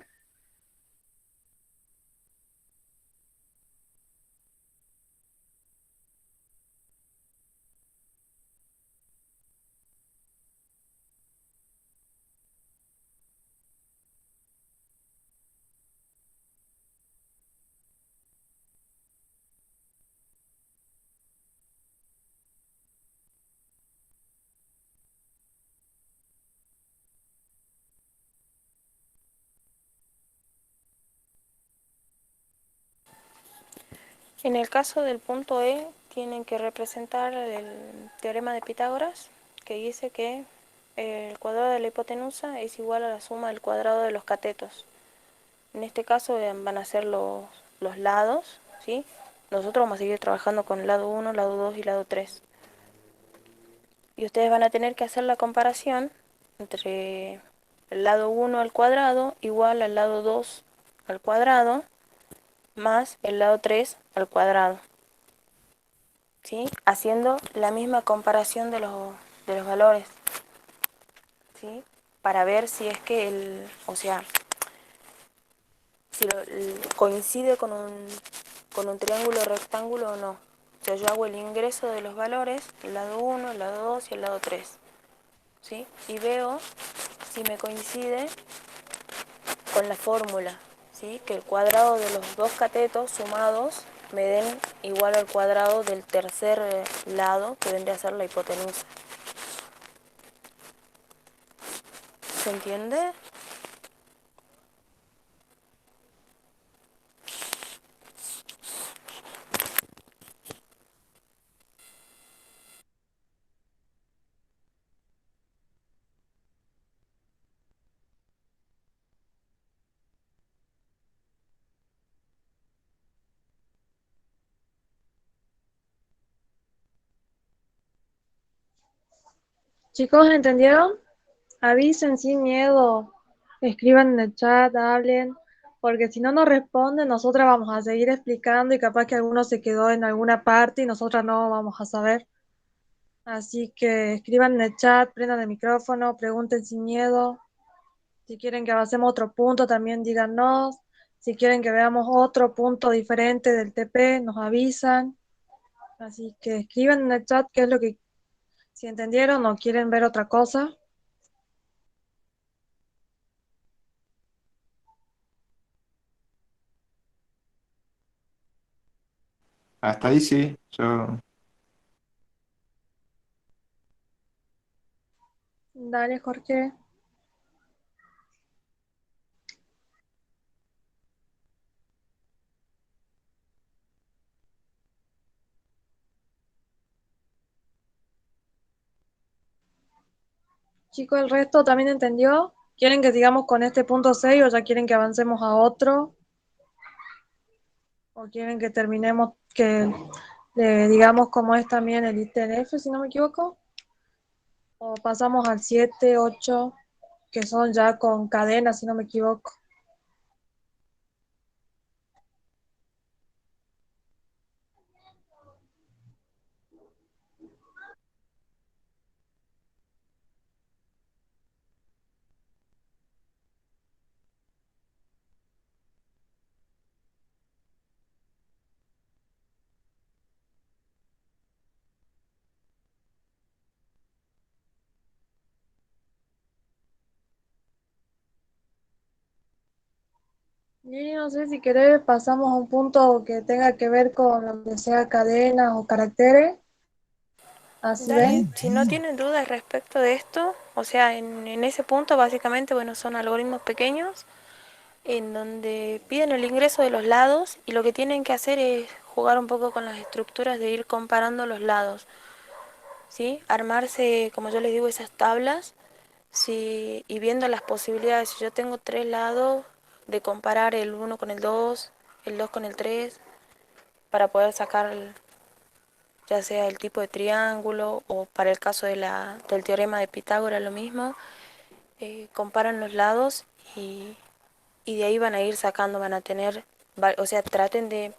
En el caso del punto E, tienen que representar el teorema de Pitágoras, que dice que el cuadrado de la hipotenusa es igual a la suma del cuadrado de los catetos. En este caso van a ser los lados, ¿sí? Nosotros vamos a seguir trabajando con el lado 1, lado 2 y lado 3. Y ustedes van a tener que hacer la comparación entre el lado 1 al cuadrado igual al lado 2 al cuadrado más el lado 3 al cuadrado, ¿sí? Haciendo la misma comparación de los valores, ¿sí? Para ver si es que o sea, si coincide con un triángulo rectángulo o no. O sea, yo hago el ingreso de los valores, el lado 1, el lado 2 y el lado 3. ¿Sí? Y veo si me coincide con la fórmula, ¿sí? Que el cuadrado de los dos catetos sumados me den igual al cuadrado del tercer lado, que vendría a ser la hipotenusa. ¿Se entiende? Chicos, ¿entendieron? Avisen sin miedo, escriban en el chat, hablen, porque si no nos responden, nosotras vamos a seguir explicando y capaz que alguno se quedó en alguna parte y nosotras no vamos a saber. Así que escriban en el chat, prendan el micrófono, pregunten sin miedo. Si quieren que avancemos otro punto, también díganos. Si quieren que veamos otro punto diferente del TP, nos avisan. Así que escriban en el chat qué es lo que, si entendieron o quieren ver otra cosa. Hasta ahí sí, yo... Dale, Jorge. Chicos, ¿el resto también entendió? ¿Quieren que sigamos con este punto 6 o ya quieren que avancemos a otro? ¿O quieren que terminemos, que le digamos cómo es también el ítem F, si no me equivoco? ¿O pasamos al 7, 8, que son ya con cadenas, si no me equivoco? Y no sé si querés, pasamos a un punto que tenga que ver con lo que sea cadenas o caracteres. Así Dale, ven. si no tienen dudas respecto de esto, o sea, en ese punto básicamente, bueno, son algoritmos pequeños en donde piden el ingreso de los lados y lo que tienen que hacer es jugar un poco con las estructuras de ir comparando los lados, ¿sí? Armarse, como yo les digo, esas tablas, ¿sí? Y viendo las posibilidades. Si yo tengo tres lados, de comparar el uno con el 2 con el 3 para poder sacar ya sea el tipo de triángulo o para el caso del teorema de Pitágoras lo mismo, comparan los lados y, y de ahí van a ir sacando, van a tener, o sea, traten de,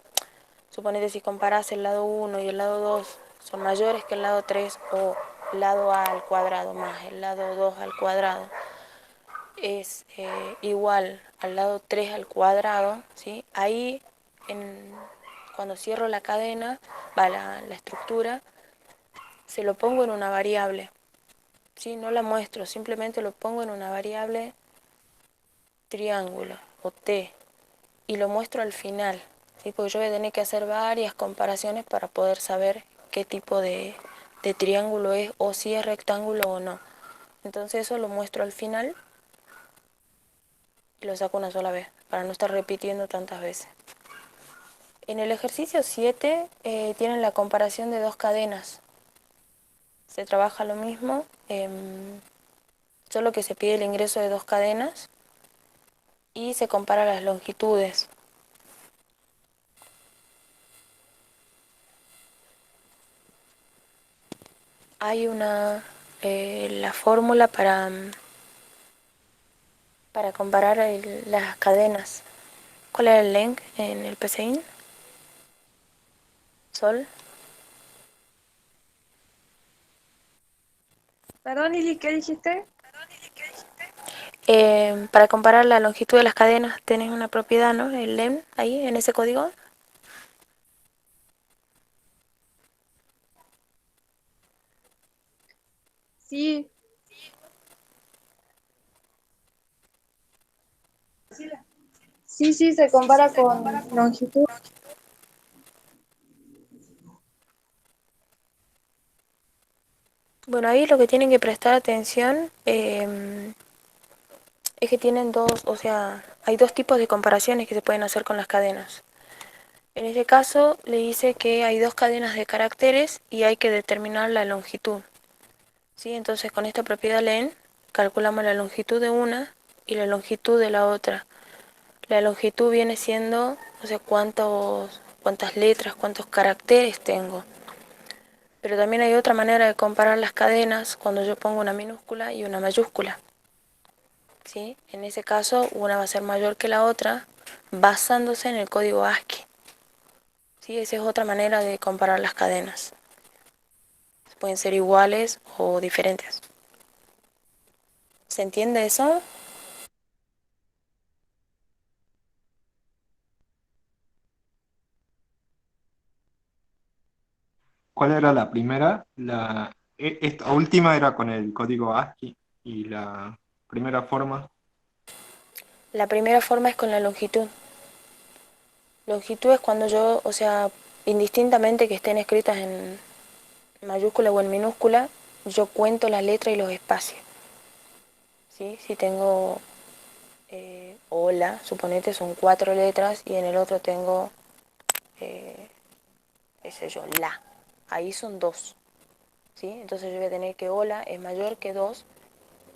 suponete si comparas el lado uno y el lado 2 son mayores que el lado 3 o lado A al cuadrado más el lado 2 al cuadrado es igual al lado 3 al cuadrado, ¿sí? Ahí, en, cuando cierro la cadena, va la estructura, se lo pongo en una variable, ¿sí? No la muestro, simplemente lo pongo en una variable triángulo o T y lo muestro al final, ¿sí? Porque yo voy a tener que hacer varias comparaciones para poder saber qué tipo de triángulo es o si es rectángulo o no. Entonces eso lo muestro al final y lo saco una sola vez para no estar repitiendo tantas veces. En el ejercicio 7 tienen la comparación de dos cadenas. Se trabaja lo mismo, solo que se pide el ingreso de dos cadenas y se compara las longitudes. Hay la fórmula para comparar las cadenas. ¿Cuál era el length en el PCIN? Sol. Perdón, Lili, ¿qué dijiste? Para comparar la longitud de las cadenas tenés una propiedad, ¿no? El len ahí en ese código. Sí, sí, se compara con longitud. Bueno, ahí lo que tienen que prestar atención es que tienen dos, o sea, hay dos tipos de comparaciones que se pueden hacer con las cadenas. En este caso le dice que hay dos cadenas de caracteres y hay que determinar la longitud. ¿Sí? Entonces con esta propiedad len calculamos la longitud de una y la longitud de la otra. La longitud viene siendo, o sea, cuántas letras, cuántos caracteres tengo. Pero también hay otra manera de comparar las cadenas cuando yo pongo una minúscula y una mayúscula. ¿Sí? En ese caso, una va a ser mayor que la otra basándose en el código ASCII. ¿Sí? Esa es otra manera de comparar las cadenas. Pueden ser iguales o diferentes. ¿Se entiende eso? ¿Cuál era la primera? Esta última era con el código ASCII y la primera forma. La primera forma es con la longitud. Longitud es cuando yo, o sea, indistintamente que estén escritas en mayúscula o en minúscula, yo cuento la letra y los espacios. ¿Sí? Si tengo hola, suponete son 4 letras y en el otro tengo, eh, qué sé yo, la. Ahí son 2. ¿Sí? Entonces yo voy a tener que hola es mayor que 2,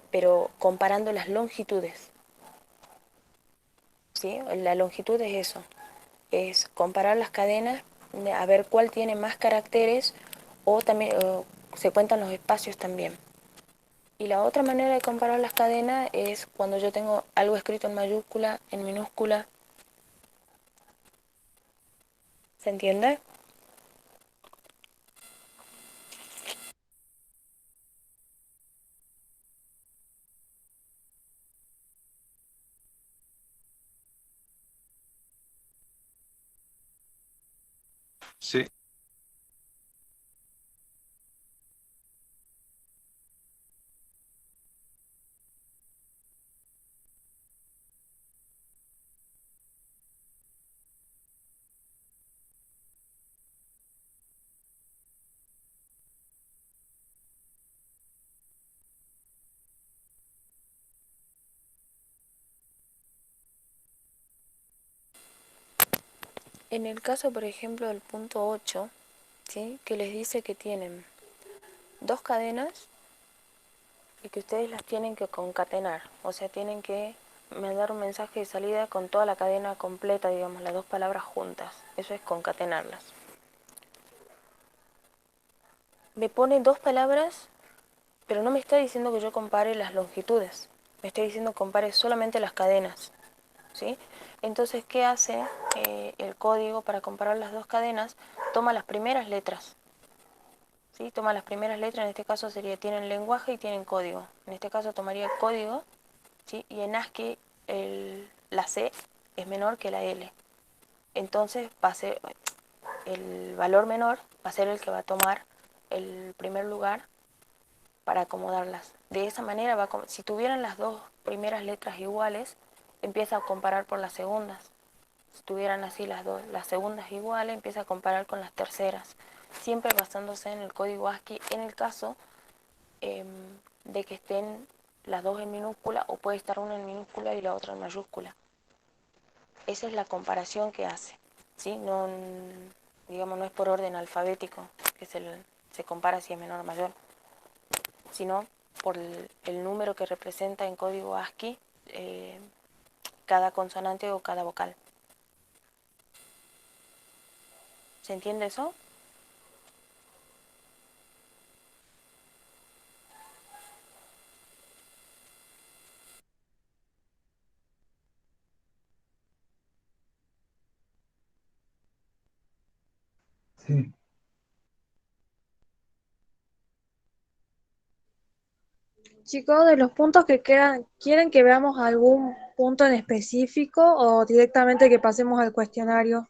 pero comparando las longitudes. ¿Sí? La longitud es eso, es comparar las cadenas, a ver cuál tiene más caracteres o también se cuentan los espacios también. Y la otra manera de comparar las cadenas es cuando yo tengo algo escrito en mayúscula, en minúscula. ¿Se entiende? Sí. En el caso, por ejemplo, del punto 8, ¿sí? Que les dice que tienen dos cadenas y que ustedes las tienen que concatenar, o sea, tienen que mandar un mensaje de salida con toda la cadena completa, digamos, las dos palabras juntas. Eso es concatenarlas. Me pone dos palabras, pero no me está diciendo que yo compare las longitudes. Me está diciendo que compare solamente las cadenas. ¿Sí? Entonces, ¿qué hace el código para comparar las dos cadenas? Toma las primeras letras. ¿Sí? Toma las primeras letras, en este caso sería, tienen lenguaje y tienen código. En este caso tomaría el código, ¿sí? Y en ASCII la C es menor que la L. Entonces va a ser el valor menor, va a ser el que va a tomar el primer lugar para acomodarlas. De esa manera, si tuvieran las dos primeras letras iguales, empieza a comparar por las segundas. Si tuvieran así las segundas iguales, empieza a comparar con las terceras, siempre basándose en el código ASCII en el caso eh, de que estén las dos en minúscula o puede estar una en minúscula y la otra en mayúscula. Esa es la comparación que hace, ¿sí? No, digamos, no es por orden alfabético que se compara si es menor o mayor, sino por el número que representa en código ASCII cada consonante o cada vocal. ¿Se entiende eso? Chicos, de los puntos que quedan, ¿quieren que veamos algún punto en específico o directamente que pasemos al cuestionario?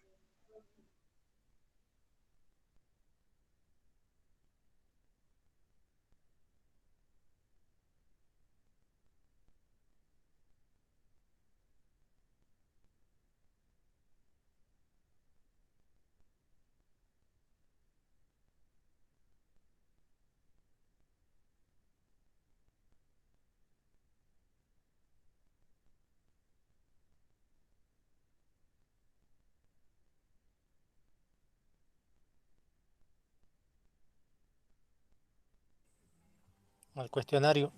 al cuestionario.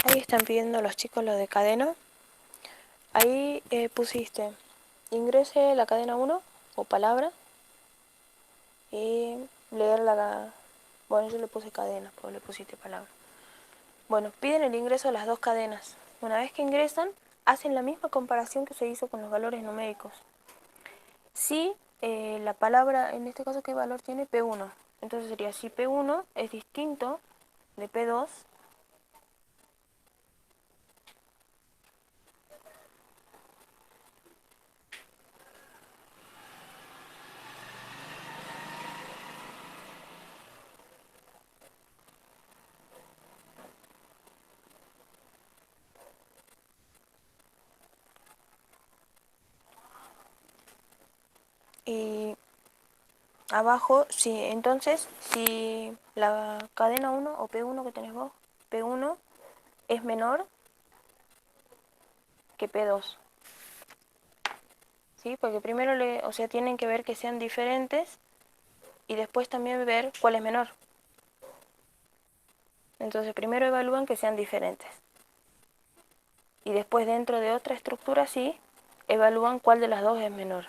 Ahí están pidiendo los chicos lo de cadena. Ahí pusiste, ingrese la cadena 1 o palabra y leer la... Bueno, yo le puse cadena, pues le pusiste palabra. Bueno, piden el ingreso de las dos cadenas. Una vez que ingresan, hacen la misma comparación que se hizo con los valores numéricos. Si la palabra, en este caso, ¿qué valor tiene? P1. Entonces sería, si P1 es distinto de P2, y abajo, sí, entonces, si la cadena 1 o P1 que tenés vos, P1 es menor que P2, ¿sí? Porque primero, o sea, tienen que ver que sean diferentes y después también ver cuál es menor. Entonces, primero evalúan que sean diferentes. Y después, dentro de otra estructura, sí, evalúan cuál de las dos es menor.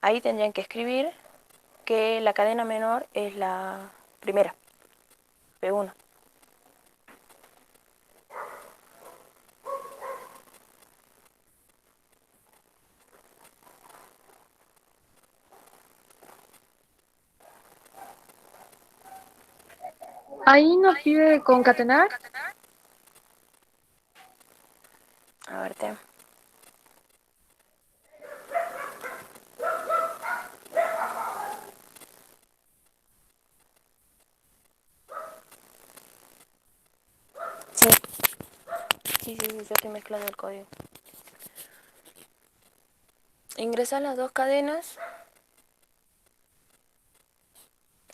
Ahí tendrían que escribir que la cadena menor es la primera, P1. Ahí nos pide concatenar. A verte. Sí, sí, yo estoy mezclando el código. Ingresar las dos cadenas.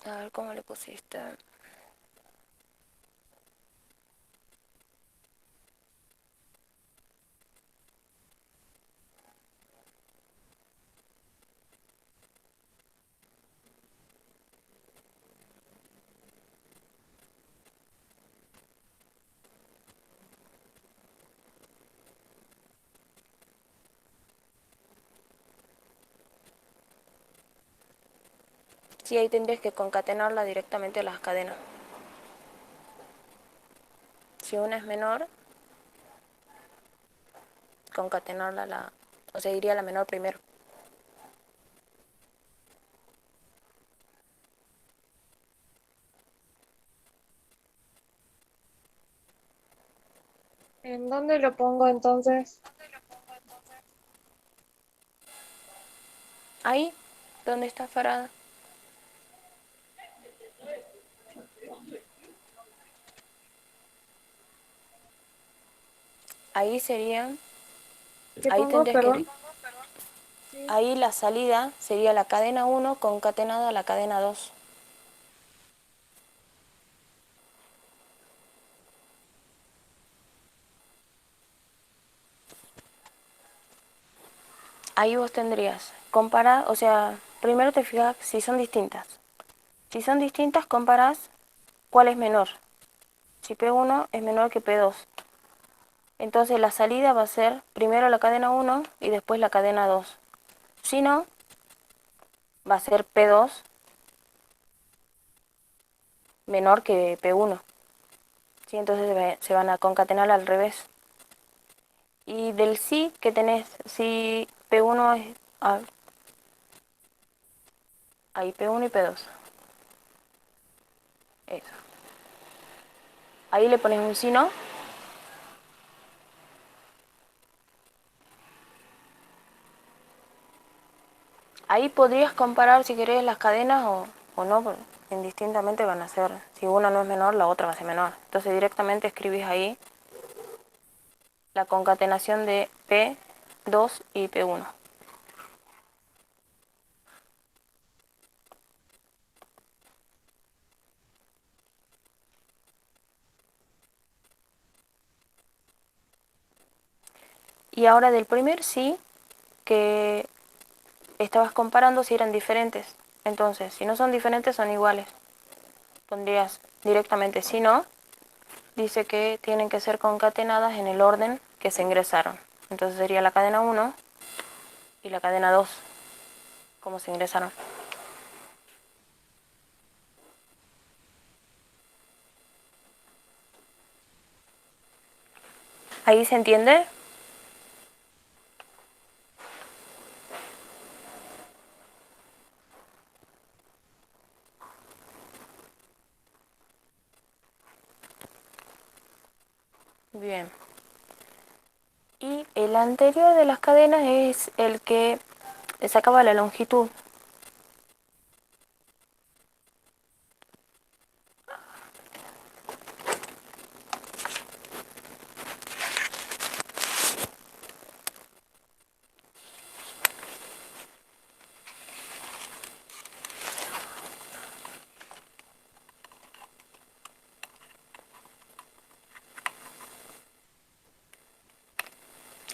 A ver cómo le pusiste. Sí, ahí tendrías que concatenarla directamente a las cadenas. Si una es menor, concatenarla a la... O sea, iría a la menor primero. ¿En dónde lo pongo entonces? Ahí, donde está Farada. Ahí sería... ¿Qué Ahí pongo, tendrías que... perdón? Sí. Ahí la salida sería la cadena 1 concatenada a la cadena 2. ahí vos tendrías comparar, o sea, primero te fijas si son distintas. Si son distintas, comparás cuál es menor. Si P1 es menor que P2. Entonces la salida va a ser primero la cadena 1 y después la cadena 2. Si no, va a ser P2 menor que P1. ¿Sí? Entonces se van a concatenar al revés. Y del sí que tenés, si P1 es... ahí P1 y P2. Eso. Ahí le pones un sí no. Ahí podrías comparar si querés las cadenas o no, porque indistintamente van a ser, si una no es menor, la otra va a ser menor. Entonces directamente escribís ahí la concatenación de P2 y P1. Y ahora del primer sí, que estabas comparando si eran diferentes. Entonces, si no son diferentes, son iguales. Pondrías directamente si no, dice que tienen que ser concatenadas en el orden que se ingresaron. Entonces sería la cadena 1 y la cadena 2, como se ingresaron. ¿Ahí se entiende? Bien. Y el anterior de las cadenas es el que sacaba la longitud.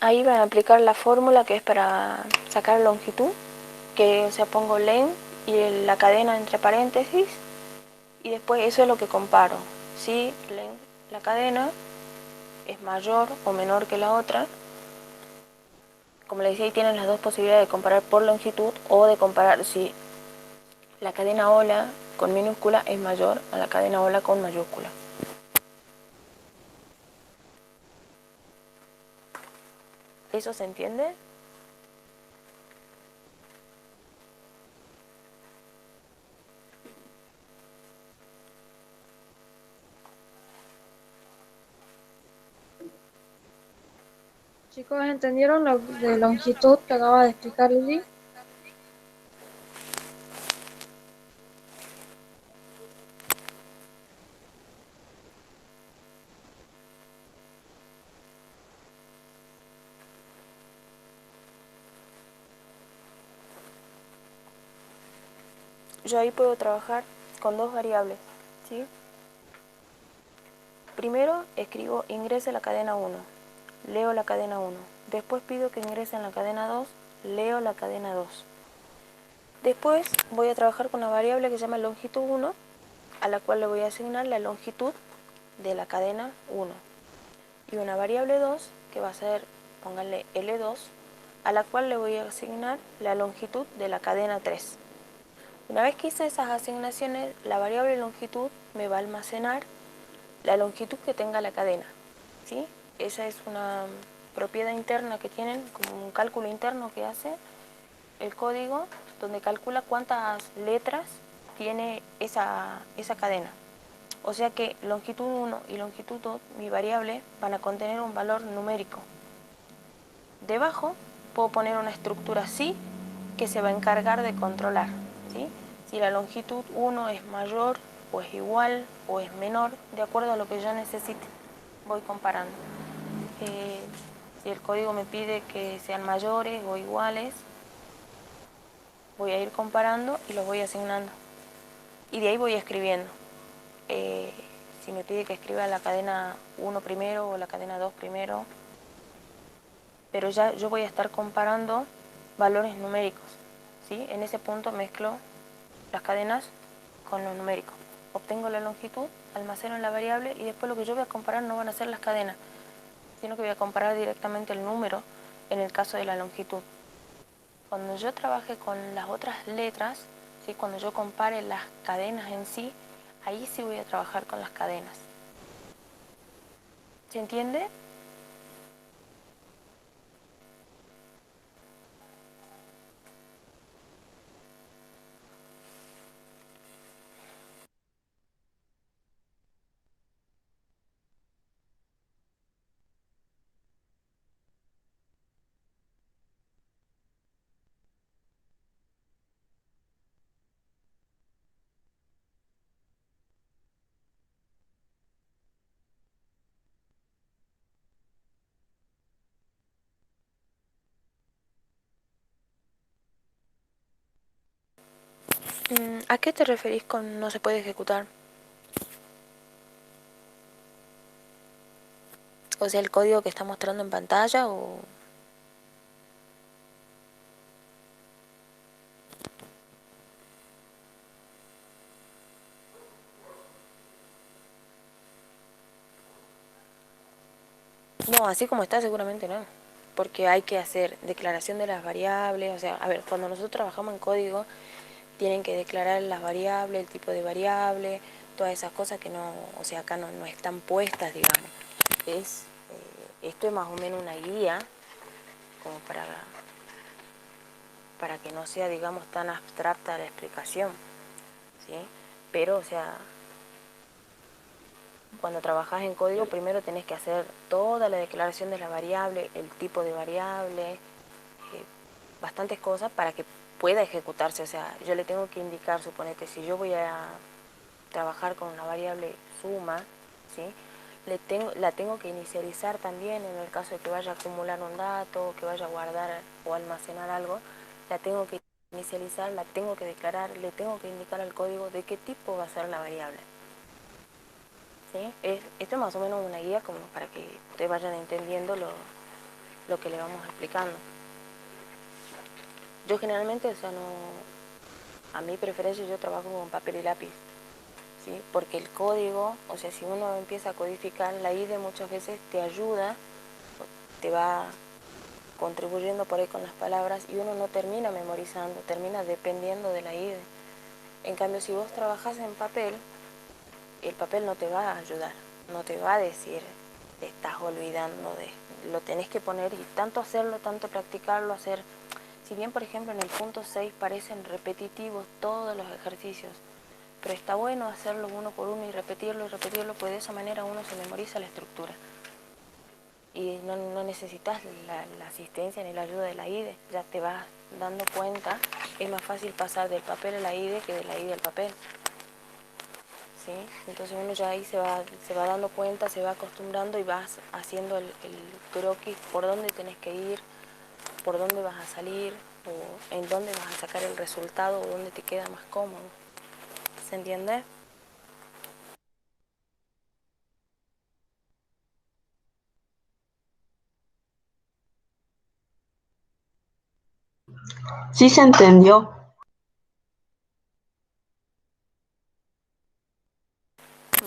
Ahí van a aplicar la fórmula que es para sacar longitud, que o sea pongo len y la cadena entre paréntesis, y después eso es lo que comparo. Si la cadena es mayor o menor que la otra, como les decía, ahí tienen las dos posibilidades de comparar por longitud o de comparar si la cadena ola con minúscula es mayor a la cadena ola con mayúscula. ¿Eso se entiende? Chicos, ¿entendieron lo de longitud que acaba de explicar Lili? Yo ahí puedo trabajar con dos variables, ¿sí? Primero escribo ingrese la cadena 1, leo la cadena 1. Después pido que ingrese en la cadena 2, leo la cadena 2. Después voy a trabajar con una variable que se llama longitud 1, a la cual le voy a asignar la longitud de la cadena 1. Y una variable 2, que va a ser, pónganle L2, a la cual le voy a asignar la longitud de la cadena 3. Una vez que hice esas asignaciones, la variable longitud me va a almacenar la longitud que tenga la cadena, ¿sí? Esa es una propiedad interna que tienen, como un cálculo interno que hace el código, donde calcula cuántas letras tiene esa cadena. O sea que longitud 1 y longitud 2, mi variable, van a contener un valor numérico. Debajo puedo poner una estructura así que se va a encargar de controlar, ¿sí? Si la longitud 1 es mayor o es igual o es menor, de acuerdo a lo que yo necesite, voy comparando. Si el código me pide que sean mayores o iguales, voy a ir comparando y los voy asignando. Y de ahí voy escribiendo. Si me pide que escriba la cadena 1 primero o la cadena 2 primero, pero ya yo voy a estar comparando valores numéricos, ¿sí? En ese punto mezclo las cadenas con lo numérico. Obtengo la longitud, almaceno la variable y después lo que yo voy a comparar no van a ser las cadenas, sino que voy a comparar directamente el número en el caso de la longitud. Cuando yo trabaje con las otras letras, ¿sí? Cuando yo compare las cadenas en sí, ahí sí voy a trabajar con las cadenas. ¿Se entiende? ¿A qué te referís con no se puede ejecutar? O sea, el código que está mostrando en pantalla o... No, así como está seguramente no, porque hay que hacer declaración de las variables, o sea, a ver, cuando nosotros trabajamos en código, tienen que declarar las variables, el tipo de variable, todas esas cosas que no, o sea, acá no están puestas, digamos. Esto es más o menos una guía, como para que no sea, digamos, tan abstracta la explicación, ¿sí? Pero, o sea, cuando trabajas en código, primero tenés que hacer toda la declaración de la variable, el tipo de variable, bastantes cosas para que pueda ejecutarse. O sea, yo le tengo que indicar, suponete, si yo voy a trabajar con una variable suma, ¿sí? La tengo que inicializar también en el caso de que vaya a acumular un dato, que vaya a guardar o almacenar algo, la tengo que inicializar, la tengo que declarar, le tengo que indicar al código de qué tipo va a ser la variable. ¿Sí? Esto es más o menos una guía como para que ustedes vayan entendiendo lo que le vamos explicando. Yo generalmente, o sea, no, a mi preferencia yo trabajo con papel y lápiz, ¿sí? Porque el código, o sea, si uno empieza a codificar, la IDE muchas veces te ayuda, te va contribuyendo por ahí con las palabras y uno no termina memorizando, termina dependiendo de la IDE. En cambio, si vos trabajás en papel, el papel no te va a ayudar, no te va a decir, te estás olvidando lo tenés que poner y tanto hacerlo, tanto practicarlo, hacer, si bien por ejemplo en el punto 6 parecen repetitivos todos los ejercicios, pero está bueno hacerlo uno por uno y repetirlo, pues de esa manera uno se memoriza la estructura y no necesitas la asistencia ni la ayuda de la IDE, ya te vas dando cuenta, es más fácil pasar del papel a la IDE que de la IDE al papel. ¿Sí? Entonces uno ya ahí se va dando cuenta, se va acostumbrando y vas haciendo el croquis por dónde tenés que ir, por dónde vas a salir, o en dónde vas a sacar el resultado, o dónde te queda más cómodo. ¿Se entiende? Sí se entendió.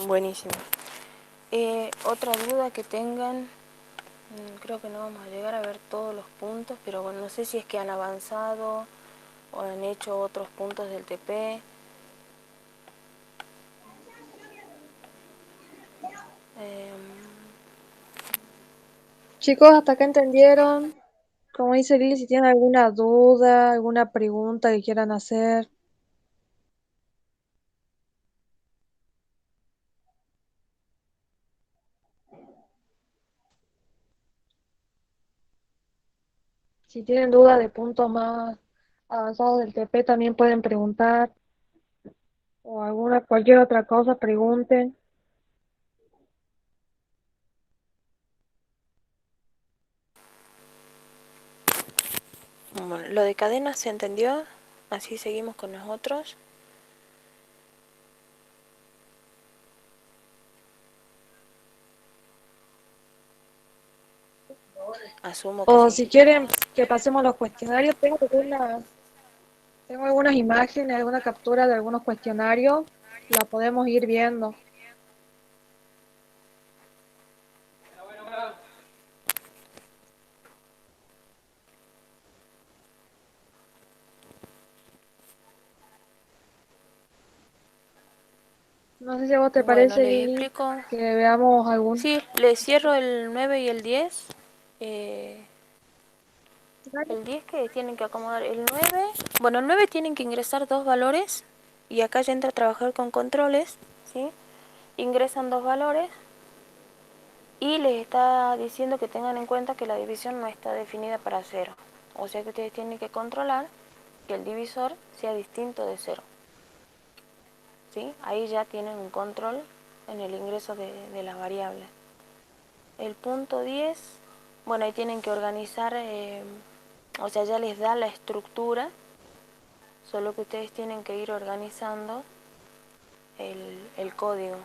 Buenísimo. Otra duda que tengan, creo que no vamos a llegar a ver todos los puntos, pero bueno, no sé si es que han avanzado o han hecho otros puntos del TP. Chicos, ¿hasta acá entendieron? Como dice Lili, si tienen alguna duda, alguna pregunta que quieran hacer. Si tienen dudas de puntos más avanzados del TP, también pueden preguntar. O cualquier otra cosa, pregunten. Bueno, lo de cadenas se entendió, así seguimos con nosotros. asumo que O sí. si quieren que pasemos los cuestionarios, tengo algunas imágenes, alguna captura de algunos cuestionarios, la podemos ir viendo. No sé si a vos te Bueno, parece, les Lili, explico. que veamos algún. Sí, les cierro el 9 y el 10. El 10 que tienen que acomodar. El 9, bueno, el 9 tienen que ingresar dos valores. Y acá ya entra a trabajar con controles, ¿sí? Ingresan dos valores y les está diciendo que tengan en cuenta que la división no está definida para cero. O sea que ustedes tienen que controlar que el divisor sea distinto de cero, ¿sí? Ahí ya tienen un control en el ingreso de las variables. El punto 10, bueno, ahí tienen que organizar, o sea, ya les da la estructura, solo que ustedes tienen que ir organizando el código.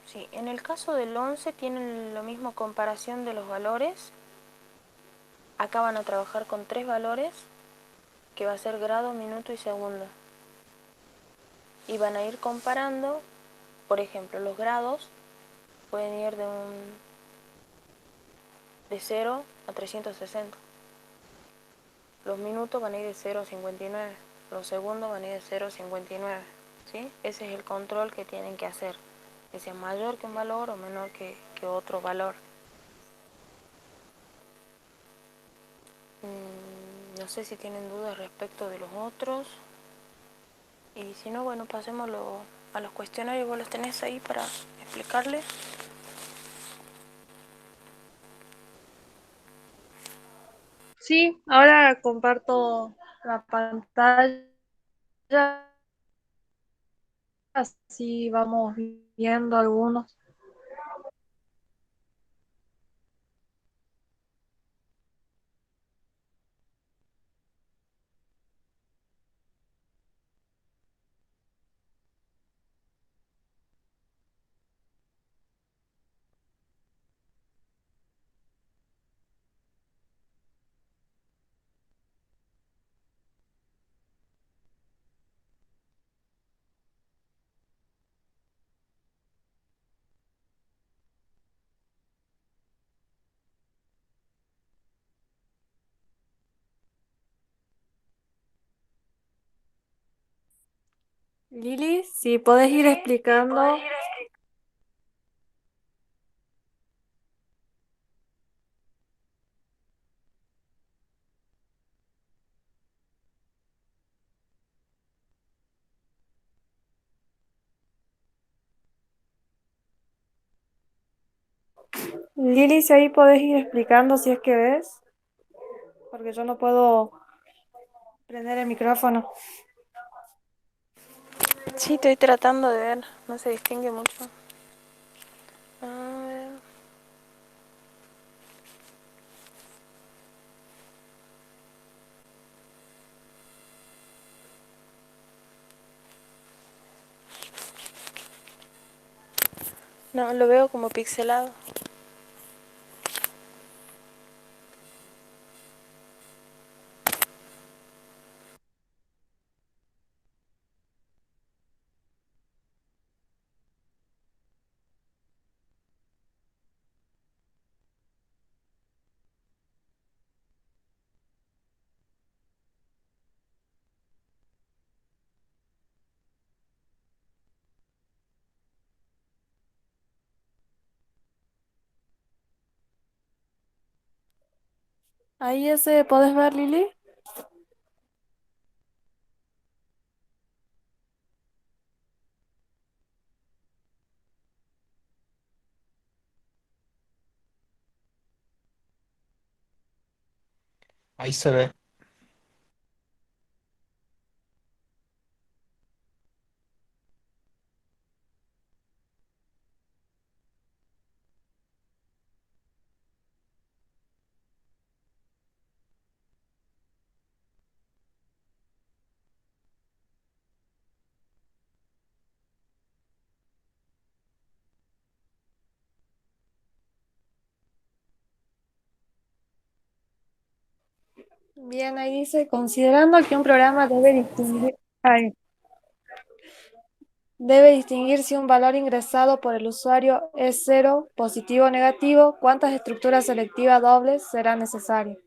Sí, en el caso del 11 tienen lo mismo, comparación de los valores. Acá van a trabajar con tres valores, que va a ser grado, minuto y segundo. Y van a ir comparando, por ejemplo, los grados pueden ir de 0 a 360. Los minutos van a ir de 0 a 59. Los segundos van a ir de 0 a 59. ¿Sí? Ese es el control que tienen que hacer. Que sea mayor que un valor o menor que otro valor. No sé si tienen dudas respecto de los otros. Y si no, bueno, pasemos a los cuestionarios. Vos los tenés ahí para explicarles. Sí, ahora comparto la pantalla, así vamos viendo algunos. Lili, si podés ir explicando. Lili, si ahí podés ir explicando si es que ves, porque yo no puedo prender el micrófono. Sí, estoy tratando de ver. No se distingue mucho. A ver. No, lo veo como pixelado. Ahí ese, ¿podés ver, Lili? Ahí se ve. Bien, ahí dice, considerando que un programa debe distinguir si un valor ingresado por el usuario es cero, positivo o negativo, ¿cuántas estructuras selectivas dobles serán necesarias?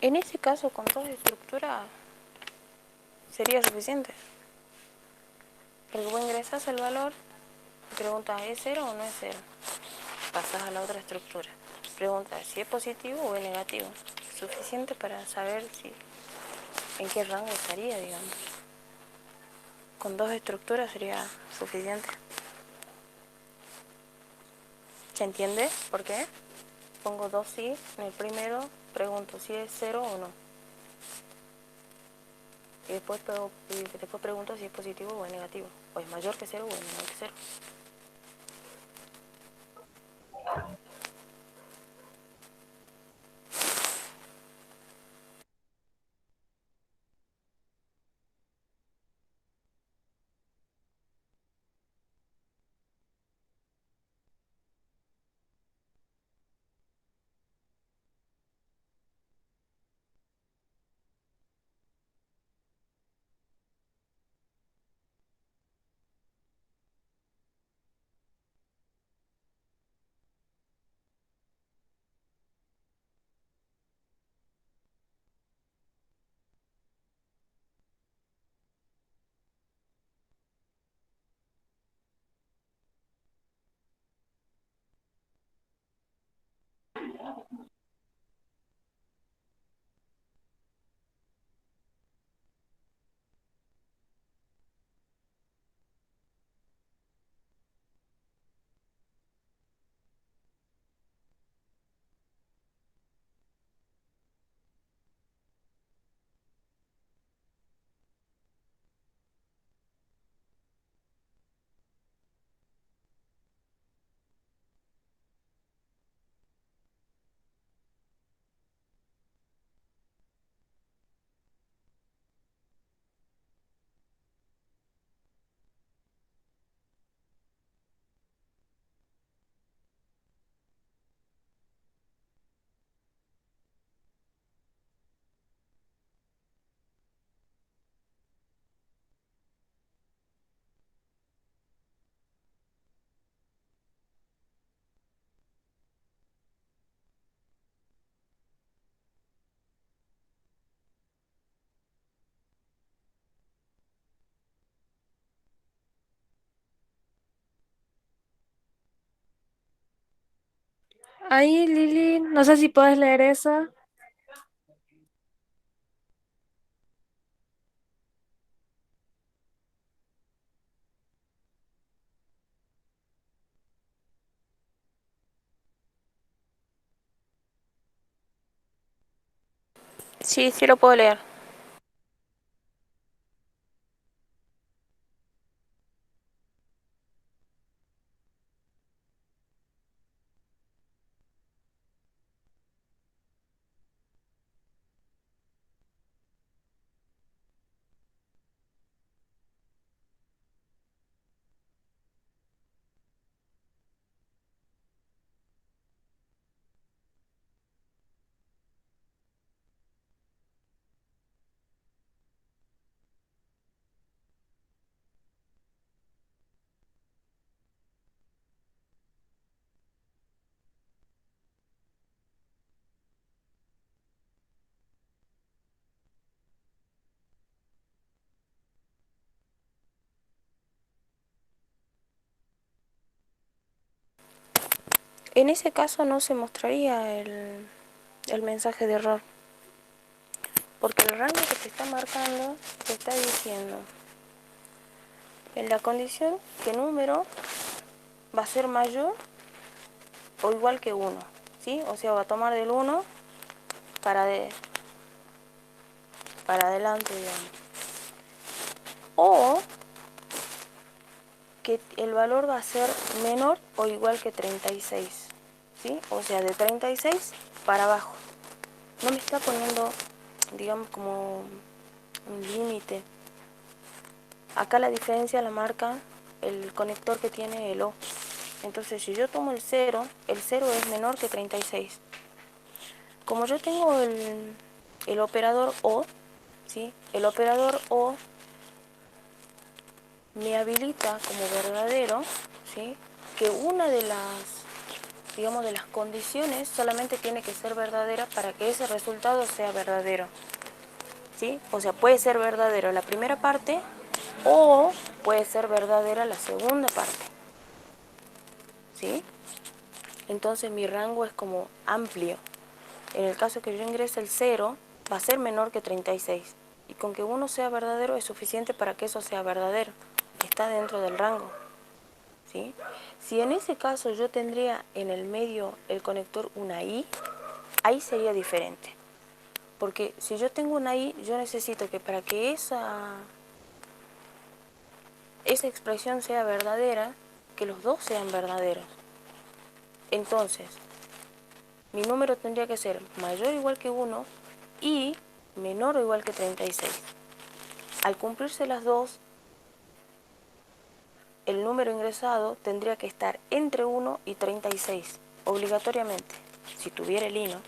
En ese caso, con dos estructuras sería suficiente. Porque vos ingresas el valor, preguntas, ¿es cero o no es cero? Pasas a la otra estructura. Preguntas si es positivo o es negativo. Suficiente para saber si en qué rango estaría, digamos. Con dos estructuras sería suficiente. ¿Se entiende por qué? Pongo dos sí, en el primero pregunto si es cero o no. Y después pregunto si es positivo o es negativo. O es mayor que cero o es menor que cero. Ahí, Lili, no sé si puedes leer esa. Sí, sí lo puedo leer. En ese caso no se mostraría el mensaje de error, Porque el rango que te está marcando te está diciendo en la condición que número va a ser mayor o igual que 1, ¿sí? O sea, va a tomar del 1 para adelante, digamos. O que el valor va a ser menor o igual que 36, ¿sí? O sea, de 36 para abajo. No me está poniendo, digamos, como un límite. Acá la diferencia la marca el conector que tiene el O. Entonces, si yo tomo el 0 es menor que 36. Como yo tengo el operador O, ¿sí? El operador O me habilita como verdadero, ¿sí? Que una de las, digamos, de las condiciones solamente tiene que ser verdadera para que ese resultado sea verdadero, ¿sí? O sea, puede ser verdadero la primera parte o puede ser verdadera la segunda parte, ¿sí? Entonces mi rango es como amplio. En el caso que yo ingrese el 0, va a ser menor que 36. Y con que uno sea verdadero es suficiente para que eso sea verdadero. Está dentro del rango, ¿sí? Si en ese caso yo tendría en el medio el conector una I, ahí sería diferente. Porque si yo tengo una I, yo necesito que para que esa expresión sea verdadera, que los dos sean verdaderos. Entonces, mi número tendría que ser mayor o igual que 1 y menor o igual que 36. Al cumplirse las dos, el número ingresado tendría que estar entre 1 y 36, obligatoriamente, si tuviera el I, ¿no?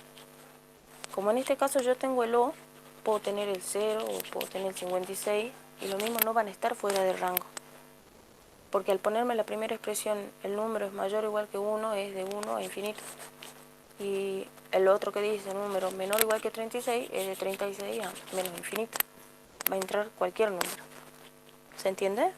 Como en este caso yo tengo el O, puedo tener el 0 o puedo tener el 56 y lo mismo no van a estar fuera del rango. Porque al ponerme la primera expresión, el número es mayor o igual que 1, es de 1 a infinito. Y el otro que dice número menor o igual que 36 es de 36 a menos infinito. Va a entrar cualquier número. ¿Se entiende?